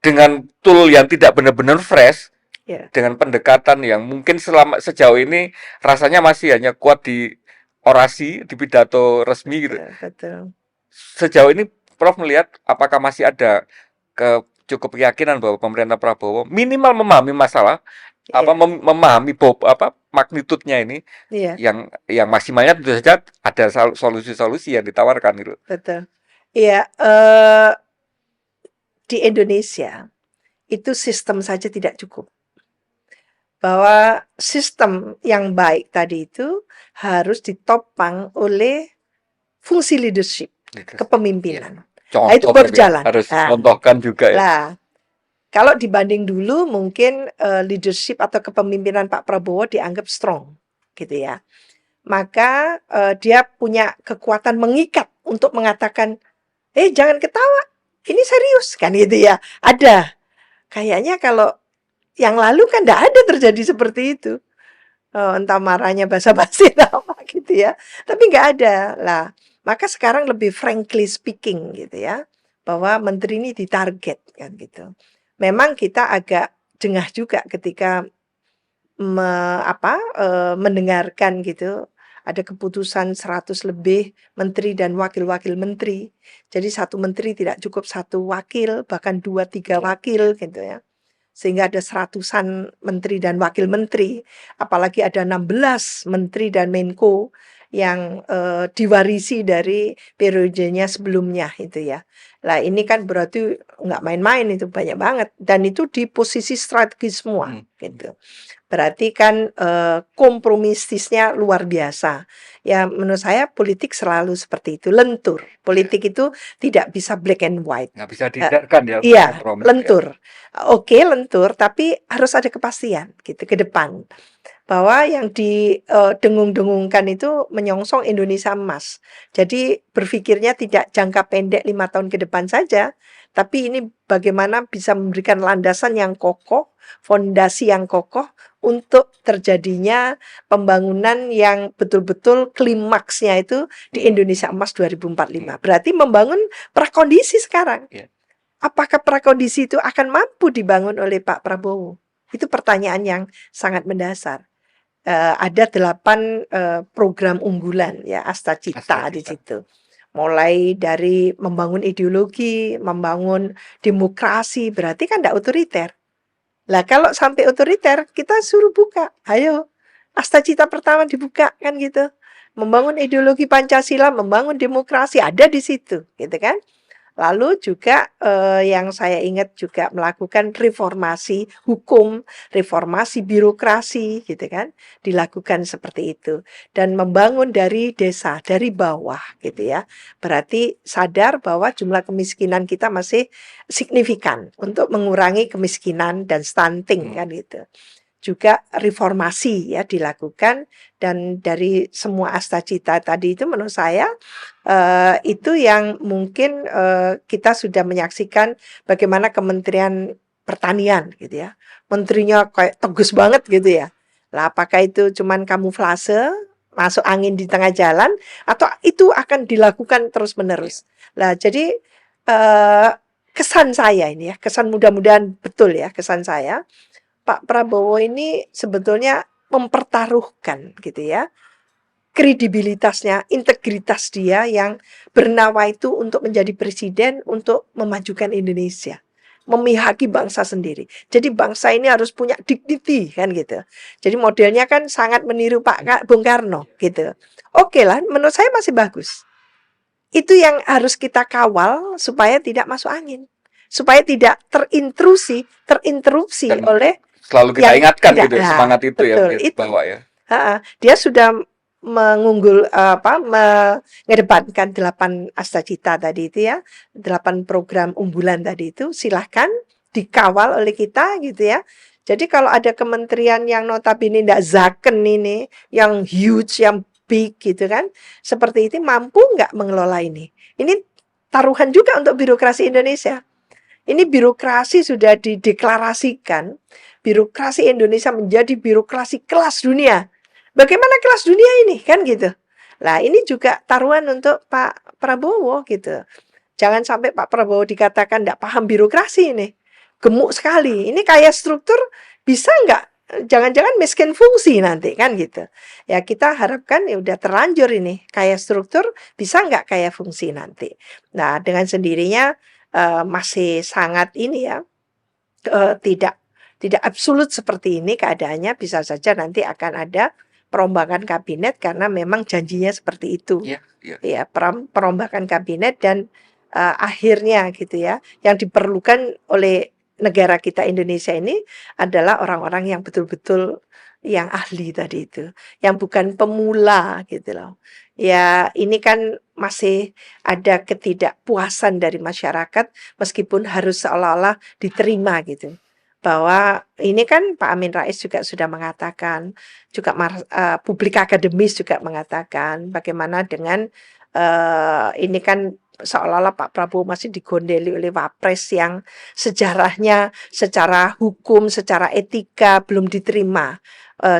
dengan tool yang tidak benar-benar fresh, iya, dengan pendekatan yang mungkin sejauh ini rasanya masih hanya kuat di orasi, di pidato resmi gitu. iya, betul. Sejauh ini Prof melihat apakah masih ada cukup keyakinan bahwa pemerintah Prabowo minimal memahami masalah, apa Iya, memahami magnitudnya ini, iya, yang maksimalnya tentu saja ada solusi-solusi yang ditawarkan gitu. betul. Iya, di Indonesia itu sistem saja tidak cukup. Bahwa sistem yang baik tadi itu harus ditopang oleh fungsi leadership, Gitu. Ya. kepemimpinan. Nah, itu Contoh baru ya, jalan. harus Nah, contohkan juga ya. lah, kalau dibanding dulu mungkin leadership atau kepemimpinan Pak Prabowo dianggap strong, gitu ya. Maka dia punya kekuatan mengikat untuk mengatakan, jangan ketawa, ini serius kan gitu ya. Ada. Kayaknya kalau yang lalu kan tidak ada terjadi seperti itu. Entah marahnya basa-basi atau apa gitu ya. Tapi nggak ada. Lah, maka sekarang lebih frankly speaking gitu ya, bahwa menteri ini ditarget kan gitu. Memang kita agak jengah juga ketika mendengarkan gitu, ada keputusan 100 lebih menteri dan wakil-wakil menteri. Jadi satu menteri tidak cukup satu wakil, bahkan 2, 3 wakil gitu ya. Sehingga ada seratusan menteri dan wakil menteri, apalagi ada 16 menteri dan menko yang diwarisi dari periodenya sebelumnya itu ya. Lah ini kan berarti nggak main-main, itu banyak banget dan itu di posisi strategis semua gitu. Berarti kan kompromistisnya luar biasa. Ya menurut saya politik selalu seperti itu, lentur. Politik itu tidak bisa black and white. Nggak bisa dihindarkan ya untuk Iya, kompromi ya. lentur. Oke, lentur, tapi harus ada kepastian gitu ke depan. Bahwa yang didengung-dengungkan itu menyongsong Indonesia emas. Jadi berpikirnya tidak jangka pendek 5 tahun ke depan saja, tapi ini bagaimana bisa memberikan landasan yang kokoh, fondasi yang kokoh untuk terjadinya pembangunan yang betul-betul klimaksnya itu di Indonesia emas 2045. Berarti membangun prakondisi sekarang. Iya. Apakah prakondisi itu akan mampu dibangun oleh Pak Prabowo? Itu pertanyaan yang sangat mendasar. Ada 8 program unggulan ya, Astacita di situ. Mulai dari membangun ideologi, membangun demokrasi, berarti kan tidak otoriter. Lah kalau sampai otoriter, kita suruh buka. Ayo, Astacita pertama dibuka kan gitu. Membangun ideologi Pancasila, membangun demokrasi ada di situ, gitu kan? Lalu juga yang saya ingat juga melakukan reformasi hukum, reformasi birokrasi gitu kan, dilakukan seperti itu. Dan membangun dari desa, dari bawah gitu ya. Berarti sadar bahwa jumlah kemiskinan kita masih signifikan untuk mengurangi kemiskinan dan stunting kan gitu. Juga reformasi ya dilakukan dan dari semua Astacita tadi itu menurut saya itu yang mungkin kita sudah menyaksikan bagaimana Kementerian Pertanian gitu ya. Menterinya kayak tegas banget gitu ya. Lah apakah itu cuman kamuflase, masuk angin di tengah jalan atau itu akan dilakukan terus-menerus. Lah jadi kesan saya ini ya, kesan mudah-mudahan betul ya kesan saya Pak Prabowo ini sebetulnya mempertaruhkan gitu ya, kredibilitasnya, integritas dia yang bernawa itu untuk menjadi presiden, untuk memajukan Indonesia. memihaki bangsa sendiri. Jadi bangsa ini harus punya dignity kan gitu. Jadi modelnya kan sangat meniru Bung Karno gitu. Oke lah, menurut saya masih bagus. Itu yang harus kita kawal supaya tidak masuk angin. Supaya tidak terinterupsi Dan oleh selalu kita yang ingatkan tidak. gitu ya, Nah, semangat itu ya betul biar itu. dibawa ya. Dia sudah mengedepankan 8 astacita tadi itu ya, 8 program unggulan tadi itu, silahkan dikawal oleh kita gitu ya. Jadi kalau ada kementerian yang notabene ndak zaken ini, yang huge, yang big gitu kan, seperti itu mampu nggak mengelola ini? Ini taruhan juga untuk birokrasi Indonesia. Ini birokrasi sudah dideklarasikan, birokrasi Indonesia menjadi birokrasi kelas dunia. Bagaimana kelas dunia ini kan gitu. Nah, ini juga taruhan untuk Pak Prabowo gitu. Jangan sampai Pak Prabowo dikatakan tidak paham birokrasi ini. Gemuk sekali. Ini kayak struktur bisa nggak? Jangan-jangan miskin fungsi nanti kan gitu. Ya kita harapkan ya udah terlanjur ini. Kayak struktur bisa nggak kayak fungsi nanti. Nah dengan sendirinya masih sangat ini ya. Tidak absolut seperti ini keadaannya, bisa saja nanti akan ada perombakan kabinet karena memang janjinya seperti itu. Iya, iya. Ya, perombakan kabinet dan akhirnya gitu ya, yang diperlukan oleh negara kita Indonesia ini adalah orang-orang yang betul-betul yang ahli tadi itu, yang bukan pemula gitu loh. Ya, ini kan masih ada ketidakpuasan dari masyarakat meskipun harus seolah-olah diterima gitu. Bahwa ini kan Pak Amin Rais juga sudah mengatakan, juga publik akademis juga mengatakan bagaimana dengan ini kan seolah-olah Pak Prabowo masih digondeli oleh Wapres yang sejarahnya secara hukum, secara etika belum diterima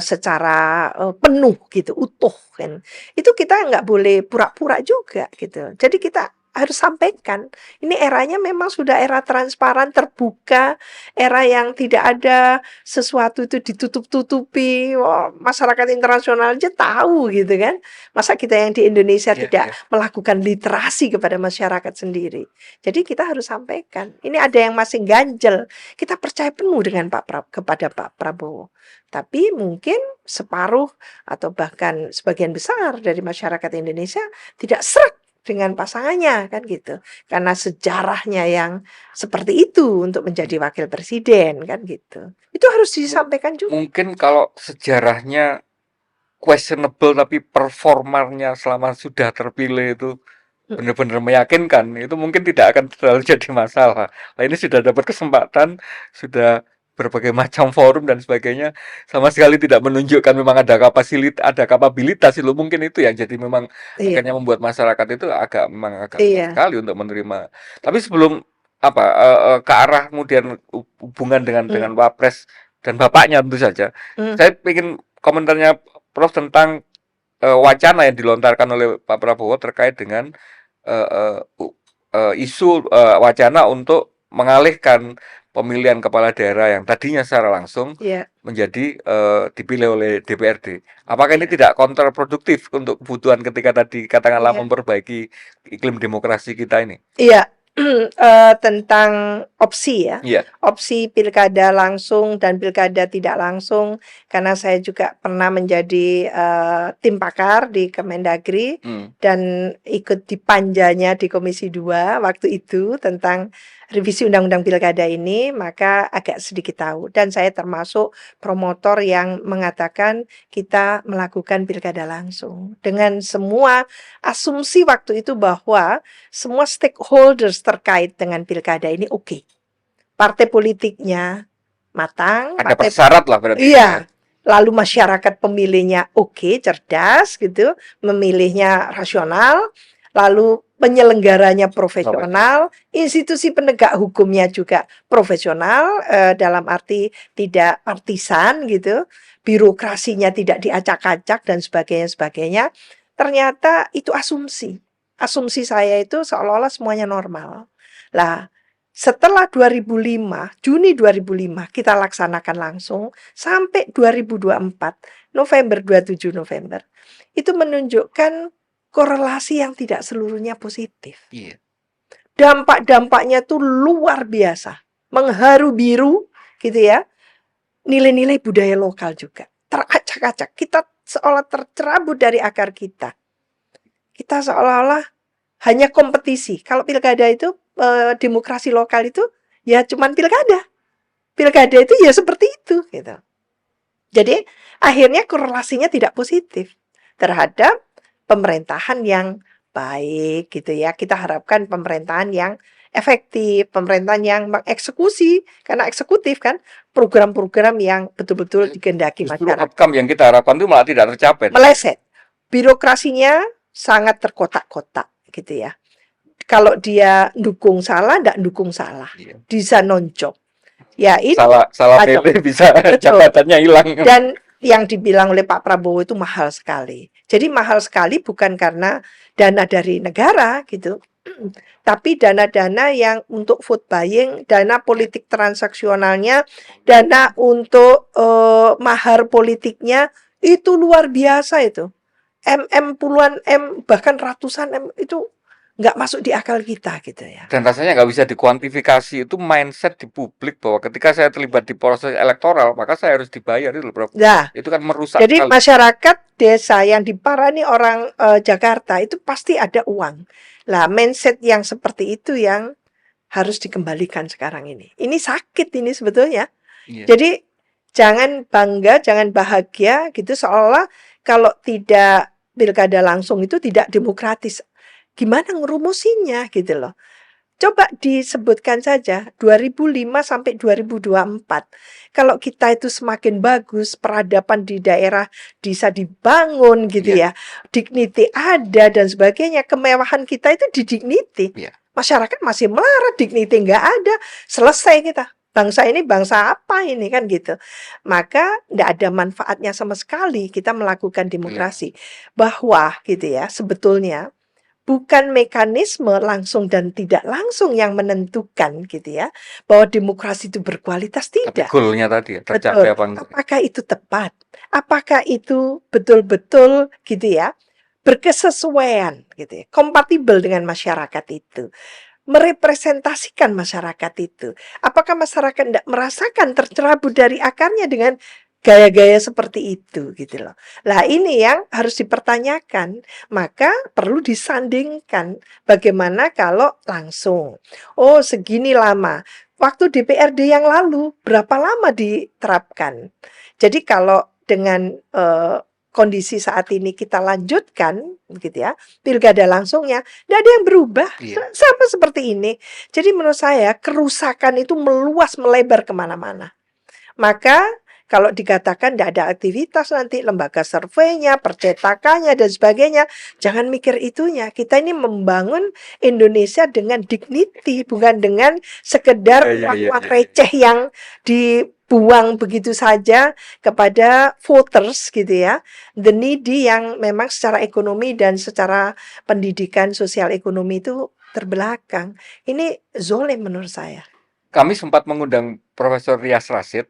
secara penuh gitu, utuh kan. Itu kita nggak boleh pura-pura juga gitu. Jadi kita harus sampaikan, ini eranya memang sudah era transparan, terbuka, era yang tidak ada sesuatu itu ditutup-tutupi. Wah, masyarakat internasional aja tahu gitu kan. Masa kita yang di Indonesia Iya, tidak iya. melakukan literasi kepada masyarakat sendiri. Jadi kita harus sampaikan. Ini ada yang masih ganjel. Kita percaya penuh dengan kepada Pak Prabowo. Tapi mungkin separuh atau bahkan sebagian besar dari masyarakat Indonesia tidak sreg dengan pasangannya kan gitu. Karena sejarahnya yang seperti itu untuk menjadi wakil presiden kan gitu. Itu harus disampaikan juga. Mungkin kalau sejarahnya questionable tapi performanya selama sudah terpilih itu benar-benar meyakinkan, itu mungkin tidak akan terlalu jadi masalah. Nah, ini sudah dapat kesempatan, sudah berbagai macam forum dan sebagainya, sama sekali tidak menunjukkan memang ada kapabilitas itu, mungkin itu yang jadi memang Iya, akhirnya membuat masyarakat itu memang agak sulit iya. sekali untuk menerima. Tapi sebelum ke arah kemudian hubungan dengan Hmm, Wapres dan bapaknya tentu saja, hmm, saya ingin komentarnya Prof tentang wacana yang dilontarkan oleh Pak Prabowo terkait dengan uh, uh, isu wacana untuk mengalihkan pemilihan kepala daerah yang tadinya secara langsung iya, menjadi dipilih oleh DPRD. Apakah ini iya, tidak kontraproduktif untuk kebutuhan ketika tadi katakanlah iya. memperbaiki iklim demokrasi kita ini? Iya, tentang opsi ya, Iya. opsi pilkada langsung dan pilkada tidak langsung, karena saya juga pernah menjadi, tim pakar di Kemendagri Hmm. dan ikut di panjanya di Komisi 2 waktu itu tentang revisi undang-undang pilkada ini, maka agak sedikit tahu dan saya termasuk promotor yang mengatakan kita melakukan pilkada langsung dengan semua asumsi waktu itu bahwa semua stakeholders terkait dengan pilkada ini oke. Partai politiknya matang, Ada persyarat lah berarti ya. iya. Lalu masyarakat pemilihnya oke, cerdas gitu, memilihnya rasional, lalu penyelenggaranya profesional, institusi penegak hukumnya juga profesional dalam arti tidak partisan gitu, birokrasinya tidak diacak-acak dan sebagainya. Ternyata itu asumsi. Asumsi saya itu seolah-olah semuanya normal. Lah, setelah 2005, Juni 2005 kita laksanakan langsung sampai 2024, November 27 November. Itu menunjukkan korelasi yang tidak seluruhnya positif. Iya. Dampak-dampaknya tuh luar biasa. mengharu biru gitu ya, nilai-nilai budaya lokal juga. Teracak-acak, kita seolah tercerabut dari akar kita. Kita seolah-olah hanya kompetisi. Kalau pilkada itu, demokrasi lokal itu, ya cuman pilkada. Pilkada itu ya seperti itu, gitu. Jadi, akhirnya korelasinya tidak positif terhadap pemerintahan yang baik, gitu ya. Kita harapkan pemerintahan yang efektif, pemerintahan yang mengeksekusi, karena eksekutif kan, program-program yang betul-betul digendaki Justru masyarakat. outcome yang kita harapkan itu malah tidak tercapai. Meleset. Birokrasinya sangat terkotak-kotak, gitu ya. Kalau dia dukung salah, enggak dukung salah. Iya. Bisa nonjok. Ya ini Salah kacau. milih bisa Betul. jabatannya hilang. Dan yang dibilang oleh Pak Prabowo itu mahal sekali. Jadi mahal sekali bukan karena dana dari negara gitu, tapi dana-dana yang untuk vote buying, dana politik transaksionalnya, dana untuk mahar politiknya itu luar biasa itu. Puluhan M, bahkan ratusan M itu nggak masuk di akal kita gitu ya. Dan rasanya nggak bisa dikuantifikasi, itu mindset di publik bahwa ketika saya terlibat di proses elektoral maka saya harus dibayar itu, Bro. Nah, Itu kan merusak jadi sekali. masyarakat desa yang diparani orang Jakarta itu pasti ada uang. Lah, mindset yang seperti itu yang harus dikembalikan sekarang ini. Ini sakit ini sebetulnya. Iya. Jadi jangan bangga, jangan bahagia gitu seolah kalau tidak pilkada langsung itu tidak demokratis. Gimana ngerumusinya gitu loh. Coba disebutkan saja 2005 sampai 2024. Kalau kita itu semakin bagus, peradaban di daerah bisa dibangun gitu ya. Dignity ada dan sebagainya. Kemewahan kita itu di dignity. Iya. Masyarakat masih melarat, dignity nggak ada. Selesai kita. Bangsa ini bangsa apa ini kan gitu. Maka nggak ada manfaatnya sama sekali kita melakukan demokrasi. Bahwa gitu ya sebetulnya bukan mekanisme langsung dan tidak langsung yang menentukan gitu ya, bahwa demokrasi itu berkualitas, Tapi tidak. goalnya tadi ya, Betul. tercapai apa enggak? Apakah itu tepat? Apakah itu betul-betul gitu ya, berkesesuaian gitu ya, kompatibel dengan masyarakat itu, merepresentasikan masyarakat itu. Apakah masyarakat tidak merasakan tercerabut dari akarnya dengan gaya-gaya seperti itu gitu loh. Lah ini yang harus dipertanyakan. Maka perlu disandingkan bagaimana kalau langsung. Oh, segini lama. Waktu DPRD yang lalu berapa lama diterapkan? Jadi kalau dengan kondisi saat ini kita lanjutkan gitu ya, pilkada langsungnya, tidak ada yang berubah. Sama seperti ini. Jadi menurut saya kerusakan itu meluas melebar kemana-mana. Maka kalau dikatakan tidak ada aktivitas nanti lembaga surveinya, percetakannya dan sebagainya, jangan mikir itunya. Kita ini membangun Indonesia dengan dignity, bukan dengan sekedar uang-uang receh yang dibuang begitu saja kepada voters gitu ya. The needy yang memang secara ekonomi dan secara pendidikan sosial ekonomi itu terbelakang. Ini zolim menurut saya. Kami sempat mengundang Profesor Rias Rasyid,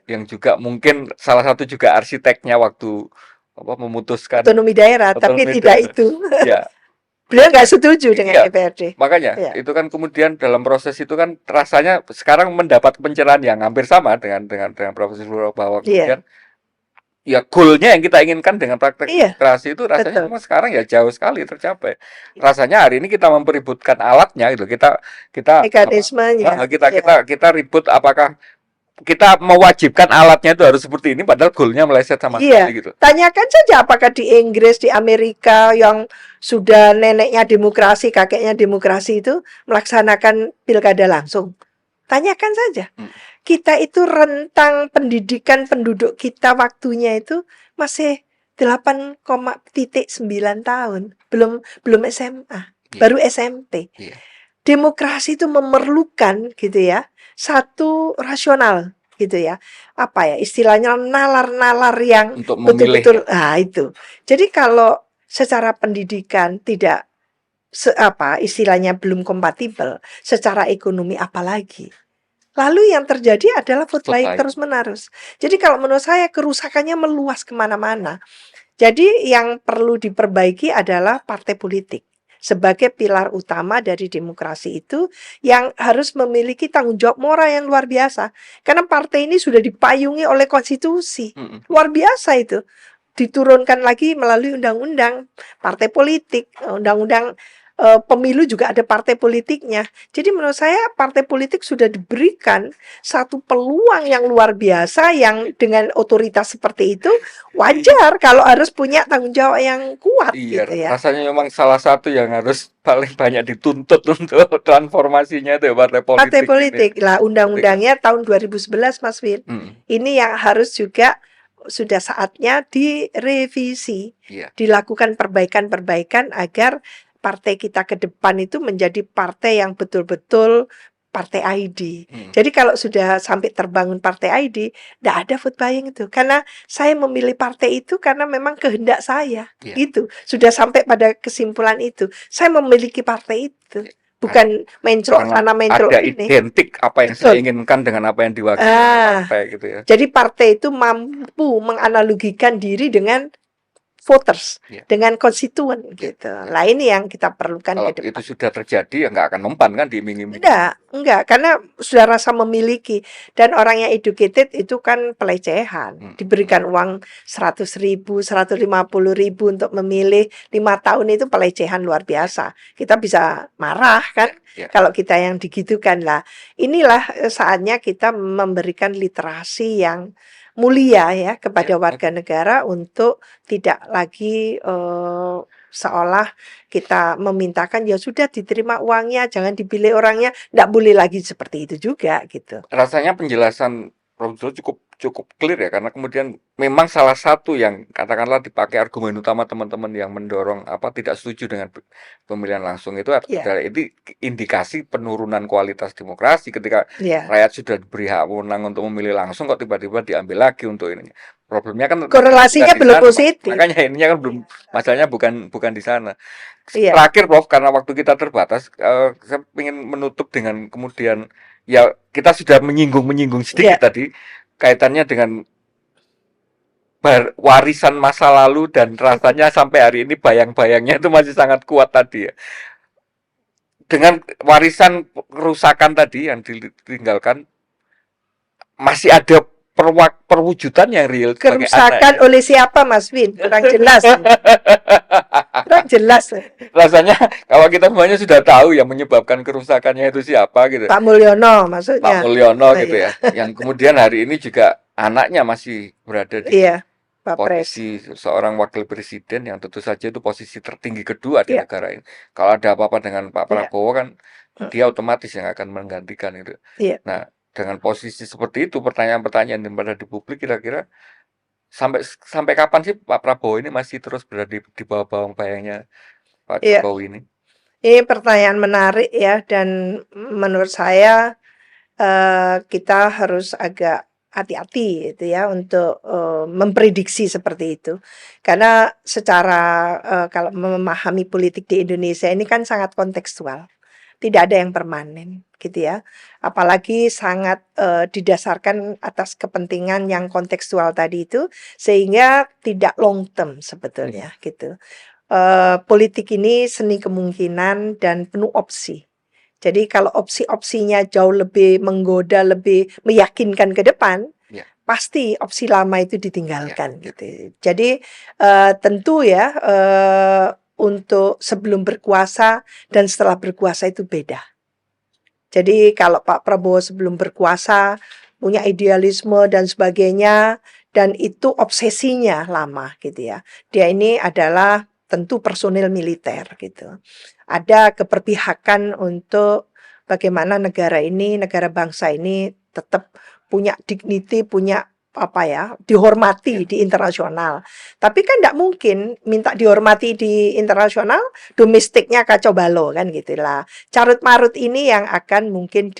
yang juga mungkin salah satu juga arsiteknya waktu memutuskan otonomi daerah, tapi tidak itu. Ya. Beliau nggak setuju dengan DPRD. Makanya itu kan kemudian dalam proses itu kan rasanya sekarang mendapat pencerahan yang hampir sama dengan Profesor Suryo, bahwa kemudian ya goalnya yang kita inginkan dengan praktek demokrasi itu rasanya memang sekarang ya jauh sekali tercapai. Rasanya hari ini kita mempeributkan alatnya gitu, kita mekanismenya. Kita ribut apakah kita mewajibkan alatnya itu harus seperti ini, padahal goalnya meleset sama sekali gitu. Tanyakan saja apakah di Inggris, di Amerika yang sudah neneknya demokrasi, kakeknya demokrasi itu melaksanakan pilkada langsung. Tanyakan saja. Kita itu rentang pendidikan penduduk kita waktunya itu masih 8,9 tahun, belum SMA, baru SMP. Demokrasi itu memerlukan gitu ya, satu rasional gitu ya, apa ya istilahnya, nalar-nalar yang betul-betul itu. Jadi kalau secara pendidikan tidak istilahnya belum kompatibel, secara ekonomi apalagi. Lalu yang terjadi adalah vote buying terus-menerus. Jadi kalau menurut saya kerusakannya meluas kemana-mana. Jadi yang perlu diperbaiki adalah partai politik. sebagai pilar utama dari demokrasi itu yang harus memiliki tanggung jawab moral yang luar biasa. Karena partai ini sudah dipayungi oleh konstitusi. Mm-mm. Luar biasa itu. Diturunkan lagi melalui undang-undang partai politik, undang-undang pemilu juga ada partai politiknya. Jadi menurut saya partai politik sudah diberikan satu peluang yang luar biasa yang dengan otoritas seperti itu wajar kalau harus punya tanggung jawab yang kuat Iya, gitu ya. rasanya memang salah satu yang harus paling banyak dituntut untuk transformasinya itu ya, partai Partai politik ini. politik lah Ketika, undang-undangnya tahun 2011 Mas Win. mm, Ini yang harus juga sudah saatnya direvisi, iya, dilakukan perbaikan-perbaikan agar partai kita ke depan itu menjadi partai yang betul-betul partai ID. mm, Jadi kalau sudah sampai terbangun partai ID, tidak ada vote buying itu. Karena saya memilih partai itu karena memang kehendak saya. iya. Gitu. Sudah sampai pada kesimpulan itu. Saya memiliki partai itu. Bukan mencrok Karena sana mencrok ada sini. identik apa yang saya Betul. inginkan dengan apa yang diwakili oleh partai gitu ya. Jadi partai itu mampu menganalogikan diri dengan voters, Iya. dengan konstituen gitu. Iya. Lah ini yang kita perlukan Kalau ke itu depan. sudah terjadi ya nggak akan mempan kan diiming-iming. Enggak, karena sudah rasa memiliki dan orang yang educated itu kan pelecehan. Diberikan uang 100.000, 150.000 untuk memilih 5 tahun itu pelecehan luar biasa. Kita bisa marah kan Ya. kalau kita yang digitukan lah. Inilah saatnya kita memberikan literasi yang mulia ya kepada Ya. warga negara untuk tidak lagi seolah kita memintakan ya sudah diterima uangnya, jangan dipilih orangnya, enggak boleh lagi seperti itu juga gitu. Rasanya penjelasan Prof. Zul cukup clear ya, karena kemudian memang salah satu yang katakanlah dipakai argumen utama teman-teman yang mendorong apa tidak setuju dengan pemilihan langsung itu Ya, adalah ini indikasi penurunan kualitas demokrasi ketika ya. rakyat sudah diberi hak wewenang untuk memilih langsung kok tiba-tiba diambil lagi untuk ini. Problemnya kan Korelasinya bukan di belum sana, positif. makanya ininya kan belum, masalahnya bukan di sana. Iya. Terakhir Prof, karena waktu kita terbatas, saya ingin menutup dengan kemudian ya kita sudah menyinggung sedikit Ya. tadi kaitannya dengan warisan masa lalu dan rasanya sampai hari ini bayang-bayangnya itu masih sangat kuat tadi ya. Dengan warisan kerusakan tadi yang ditinggalkan masih ada perwujudan yang real sebagai Kerusakan anak. oleh siapa Mas Win? Kurang jelas. Kurang jelas. Rasanya kalau kita semuanya sudah tahu yang menyebabkan kerusakannya itu siapa gitu. Pak Mulyono Pak maksudnya. Mulyono gitu Iya. ya. Yang kemudian hari ini juga anaknya masih berada di Iya, Pak Pres. posisi seorang wakil presiden yang tentu saja itu posisi tertinggi kedua di Iya. negara ini. Kalau ada apa-apa dengan Pak Iya. Prabowo kan dia otomatis yang akan menggantikan itu. Iya. Nah, dengan posisi seperti itu pertanyaan-pertanyaan yang pada di publik kira-kira sampai kapan sih Pak Prabowo ini masih terus berada di bawah bayangnya Pak Iya. Jokowi ini? Ini pertanyaan menarik ya dan menurut saya kita harus agak hati-hati gitu ya untuk memprediksi seperti itu. Karena secara kalau memahami politik di Indonesia ini kan sangat kontekstual. Tidak ada yang permanen gitu ya. Apalagi sangat didasarkan atas kepentingan yang kontekstual tadi itu sehingga tidak long term sebetulnya gitu. Politik ini seni kemungkinan dan penuh opsi. Jadi kalau opsi-opsinya jauh lebih menggoda, lebih meyakinkan ke depan, Ya. pasti opsi lama itu ditinggalkan Ya. gitu. Jadi tentu ya untuk sebelum berkuasa dan setelah berkuasa itu beda. Jadi kalau Pak Prabowo sebelum berkuasa punya idealisme dan sebagainya dan itu obsesinya lama gitu ya. Dia ini adalah tentu personil militer gitu. Ada keberpihakan untuk bagaimana negara ini, negara bangsa ini tetap punya dignity, punya apa ya, dihormati di internasional. Tapi kan tidak mungkin minta dihormati di internasional, domestiknya kacau balau kan gitulah. Carut marut ini yang akan mungkin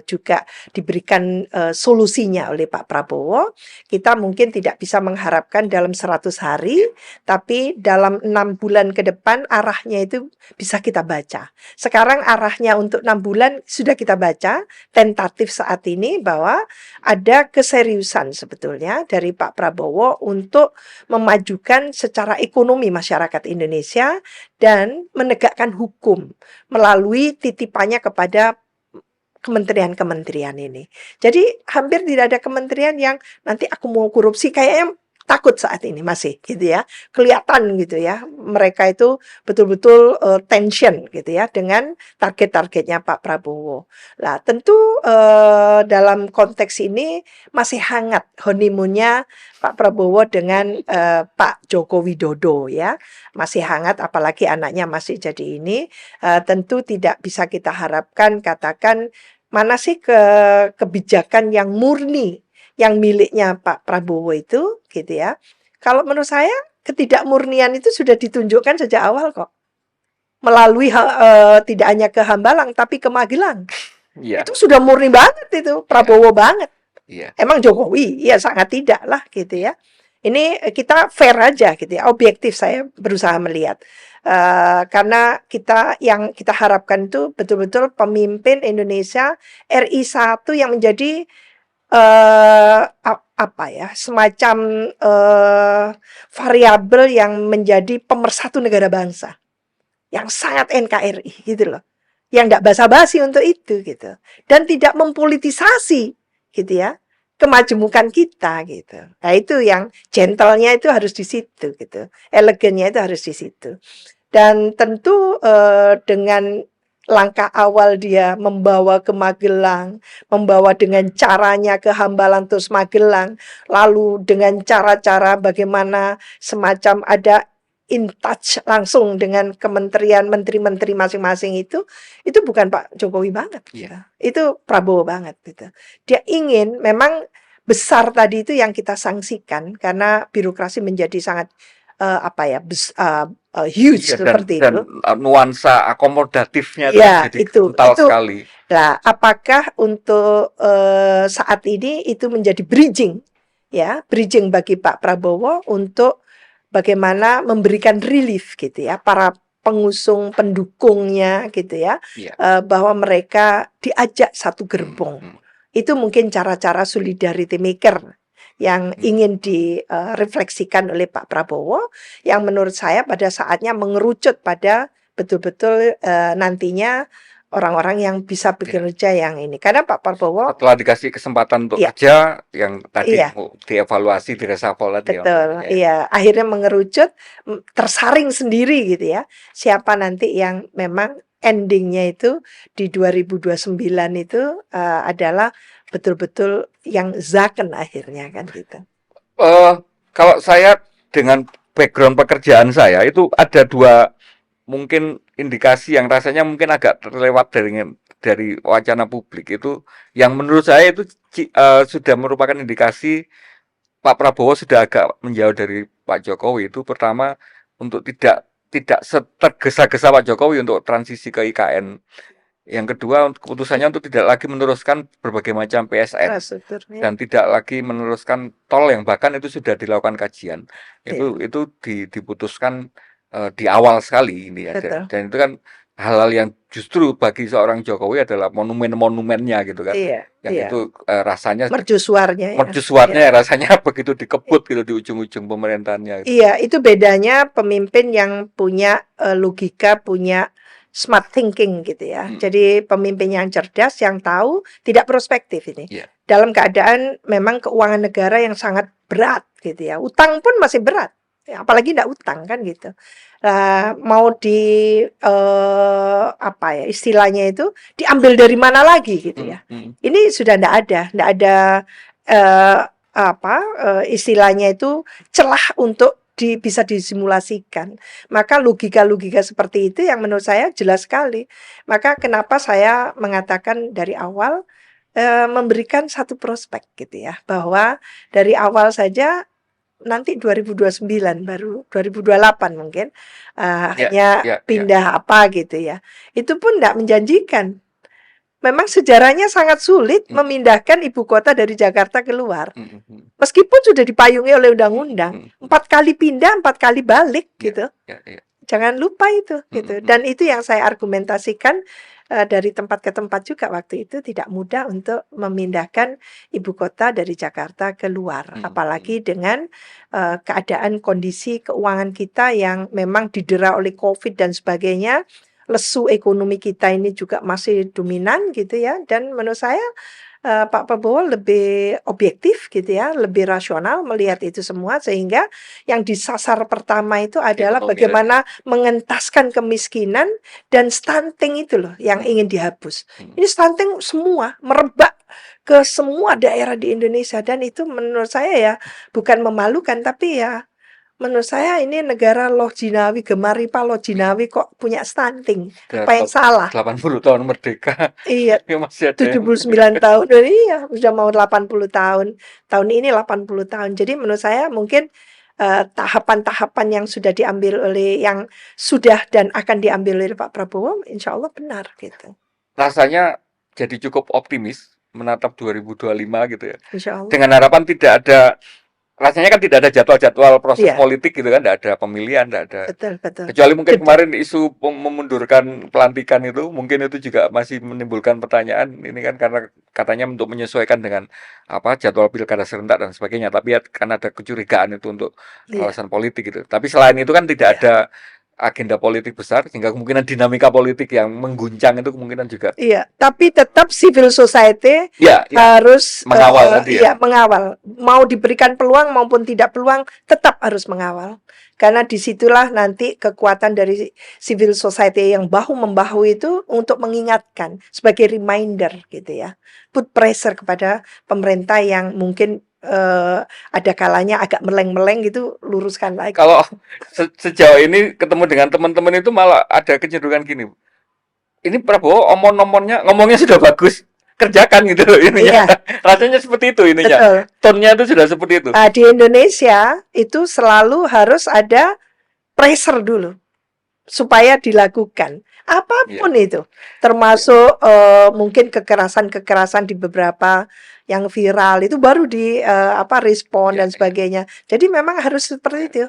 juga diberikan solusinya oleh Pak Prabowo. Kita mungkin tidak bisa mengharapkan dalam 100 hari, tapi dalam 6 bulan ke depan arahnya itu bisa kita baca. Sekarang arahnya untuk 6 bulan sudah kita baca, tentatif saat ini bahwa ada keseriusan sebetulnya dari Pak Prabowo untuk memajukan secara ekonomi masyarakat Indonesia dan menegakkan hukum melalui titipannya kepada kementerian-kementerian ini. Jadi hampir tidak ada kementerian yang nanti aku mau korupsi, kayaknya takut saat ini masih gitu ya. Kelihatan gitu ya. Mereka itu betul-betul tension gitu ya dengan target-targetnya Pak Prabowo. Lah tentu dalam konteks ini masih hangat honeymoonnya Pak Prabowo dengan Pak Joko Widodo ya. Masih hangat apalagi anaknya masih jadi ini. Tentu tidak bisa kita harapkan katakan mana sih kebijakan yang murni yang miliknya Pak Prabowo itu gitu ya. Kalau menurut saya ketidakmurnian itu sudah ditunjukkan sejak awal kok. Melalui tidak hanya ke Hambalang tapi ke Magelang. Iya, Itu sudah murni banget itu, iya, Prabowo banget. iya, Emang Jokowi? Ya sangat tidak lah gitu ya. Ini kita fair aja gitu ya, objektif saya berusaha melihat. Karena yang kita harapkan itu betul-betul pemimpin Indonesia RI 1 yang menjadi apa ya, semacam variabel yang menjadi pemersatu negara bangsa, yang sangat NKRI gitu loh, yang nggak basa-basi untuk itu gitu, dan tidak mempolitisasi gitu ya kemajemukan kita gitu. Nah itu yang gentle-nya itu harus di situ gitu, elegannya itu harus di situ. Dan tentu dengan langkah awal dia membawa ke Magelang, membawa dengan caranya ke Hambalang terus Magelang, lalu dengan cara-cara bagaimana semacam ada in touch langsung dengan kementerian menteri-menteri masing-masing itu bukan Pak Jokowi banget gitu. iya, Itu Prabowo banget gitu. Dia ingin memang besar tadi itu yang kita sanksikan karena birokrasi menjadi sangat apa ya huge iya, seperti dan itu. nuansa akomodatifnya itu Ya, menjadi itu kental itu. sekali. Nah, apakah untuk saat ini itu menjadi bridging ya, bridging bagi Pak Prabowo untuk bagaimana memberikan relief gitu ya para pengusung pendukungnya gitu ya, Iya, bahwa mereka diajak satu hmm, gerbong. hmm, Itu mungkin cara-cara solidarity maker yang hmm, ingin direfleksikan oleh Pak Prabowo, yang menurut saya pada saatnya mengerucut pada betul-betul nantinya orang-orang yang bisa iya. bekerja yang ini. Karena Pak Prabowo, Setelah dikasih kesempatan untuk iya, kerja, yang tadi iya, mau dievaluasi, direshuffle tadi ya, betul, ya. iya. Akhirnya mengerucut, tersaring sendiri gitu ya. Siapa nanti yang memang endingnya itu di 2029 itu adalah betul-betul yang zaken akhirnya kan gitu. Eh, Kalau saya dengan background pekerjaan saya itu ada dua mungkin indikasi yang rasanya mungkin agak terlewat dari wacana publik itu, yang menurut saya itu sudah merupakan indikasi Pak Prabowo sudah agak menjauh dari Pak Jokowi. Itu pertama, untuk tidak tidak setergesa-gesa Pak Jokowi untuk transisi ke IKN. Yang kedua, keputusannya untuk tidak lagi meneruskan berbagai macam PSN Infrastrukturnya, dan tidak lagi meneruskan tol yang bahkan itu sudah dilakukan kajian. iya, Itu diputuskan di awal sekali ini ya. betul. Dan itu kan hal-hal yang justru bagi seorang Jokowi adalah monumen-monumennya gitu kan. Iya, Yang iya. itu rasanya Mercusuarnya ya. Iya. mercusuarnya rasanya begitu dikebut gitu di ujung-ujung pemerintahannya. Iya, itu bedanya pemimpin yang punya logika, punya smart thinking gitu ya. Hmm, Jadi pemimpin yang cerdas, yang tahu, tidak prospektif ini. iya, Dalam keadaan memang keuangan negara yang sangat berat gitu ya. Utang pun masih berat. Ya, apalagi tidak utang kan gitu. Mau apa ya istilahnya itu diambil dari mana lagi gitu hmm, ya. hmm, Ini sudah tidak ada eh, apa istilahnya itu celah untuk bisa disimulasikan. Maka logika-logika seperti itu yang menurut saya jelas sekali. Maka kenapa saya mengatakan dari awal memberikan satu prospek gitu ya, bahwa dari awal saja nanti 2029 baru 2028 mungkin ya, hanya ya, ya. pindah apa gitu ya. Itu pun tidak menjanjikan. Memang sejarahnya sangat sulit Hmm, memindahkan ibu kota dari Jakarta keluar. hmm, hmm, Meskipun sudah dipayungi oleh hmm, undang-undang, hmm, hmm. 4 kali pindah, 4 kali balik Ya, gitu. ya, ya. Jangan lupa itu, gitu. Dan itu yang saya argumentasikan dari tempat ke tempat juga waktu itu tidak mudah untuk memindahkan ibu kota dari Jakarta ke luar. Apalagi dengan keadaan kondisi keuangan kita yang memang didera oleh COVID dan sebagainya. Lesu ekonomi kita ini juga masih dominan gitu ya. Dan menurut saya Pak Prabowo lebih objektif gitu ya, lebih rasional melihat itu semua sehingga yang disasar pertama itu adalah Ekonomi tadi. bagaimana mengentaskan kemiskinan dan stunting itu loh yang ingin dihapus. Ini stunting semua merebak ke semua daerah di Indonesia dan itu menurut saya ya bukan memalukan tapi ya menurut saya ini negara Loh Jinawi, Gemaripa Loh Jinawi kok punya stunting. Apa yang salah? 80 tahun merdeka. Iya, Ya masih ada yang 79 tahun. Iya, sudah mau 80 tahun. Tahun ini 80 tahun. Jadi menurut saya mungkin tahapan-tahapan yang sudah diambil oleh yang sudah dan akan diambil oleh Pak Prabowo, insya Allah benar gitu. rasanya jadi cukup optimis menatap 2025 gitu ya. Insya Allah. Dengan harapan tidak ada, rasanya kan tidak ada jadwal-jadwal proses Iya, politik gitu kan, tidak ada pemilihan, tidak ada. betul, betul. Kecuali mungkin Jeda. kemarin isu memundurkan pelantikan itu, mungkin itu juga masih menimbulkan pertanyaan. Ini kan karena katanya untuk menyesuaikan dengan apa jadwal pilkada serentak dan sebagainya. Tapi ya kan ada kecurigaan itu untuk Iya, alasan politik gitu. Tapi selain itu kan tidak iya. ada agenda politik besar, sehingga kemungkinan dinamika politik yang mengguncang itu kemungkinan juga Iya, tapi tetap civil society ya harus mengawal tadi ya. iya, mengawal. Mau diberikan peluang maupun tidak peluang, tetap harus mengawal. Karena disitulah nanti kekuatan dari civil society yang bahu-membahu itu untuk mengingatkan sebagai reminder gitu ya. Put pressure kepada pemerintah yang mungkin ada kalanya agak meleng-meleng gitu, luruskan lagi. Kalau sejauh ini ketemu dengan teman-teman itu malah ada kecenderungan gini. Ini Prabowo ngomongnya sudah bagus, kerjakan gitu loh ininya. Iya, Rasanya seperti itu ininya. betul. Tone-nya itu sudah seperti itu. Di Indonesia itu selalu harus ada pressure dulu supaya dilakukan apapun itu, termasuk mungkin kekerasan-kekerasan di beberapa yang viral itu baru di respon dan sebagainya. Jadi memang harus seperti itu.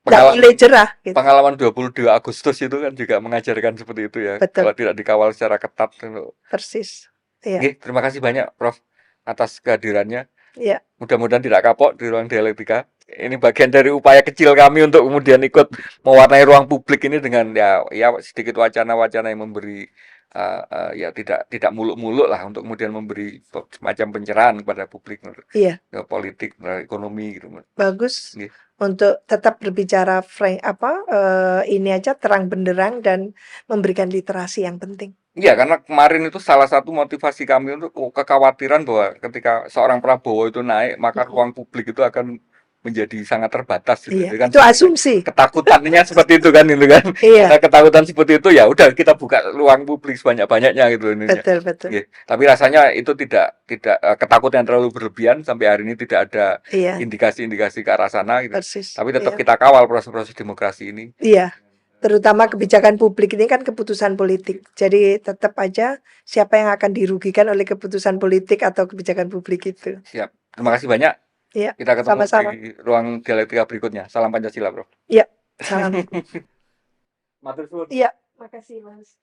Nggak boleh jerah gitu. Pengalaman 22 Agustus itu kan juga mengajarkan seperti itu ya. Betul. Kalau tidak dikawal secara ketat itu. Persis. Iya. Oke, terima kasih banyak Prof atas kehadirannya. Iya. Mudah-mudahan tidak kapok di ruang dialektika. Ini bagian dari upaya kecil kami untuk kemudian ikut mewarnai ruang publik ini dengan ya sedikit wacana-wacana yang memberi ya tidak muluk-muluk lah untuk kemudian memberi semacam pencerahan kepada publik Iya. politik, ekonomi gitu. Bagus. Nggih. Untuk tetap berbicara ini aja terang benderang dan memberikan literasi yang penting. Iya, karena kemarin itu salah satu motivasi kami untuk kekhawatiran bahwa ketika seorang Prabowo itu naik, maka ruang publik itu akan menjadi sangat terbatas gitu. Iya, Kan itu asumsi. ketakutannya seperti itu kan itu kan. Iya. Nah, ketakutan seperti itu ya udah kita buka ruang publik sebanyak-banyaknya gitu ini. Betul, betul. Oke. Tapi rasanya itu tidak ketakutan yang terlalu berlebihan sampai hari ini tidak ada Iya, indikasi-indikasi ke arah sana gitu. persis. Tapi tetap Iya. kita kawal proses-proses demokrasi ini. Iya, terutama kebijakan publik ini kan keputusan politik. Jadi tetap aja siapa yang akan dirugikan oleh keputusan politik atau kebijakan publik itu. Siap. Terima kasih banyak. Iya, Kita ketemu sama-sama. di ruang dialektika berikutnya. Salam Pancasila, Bro. Iya, salam. Matur suwun. Iya, makasih Mas.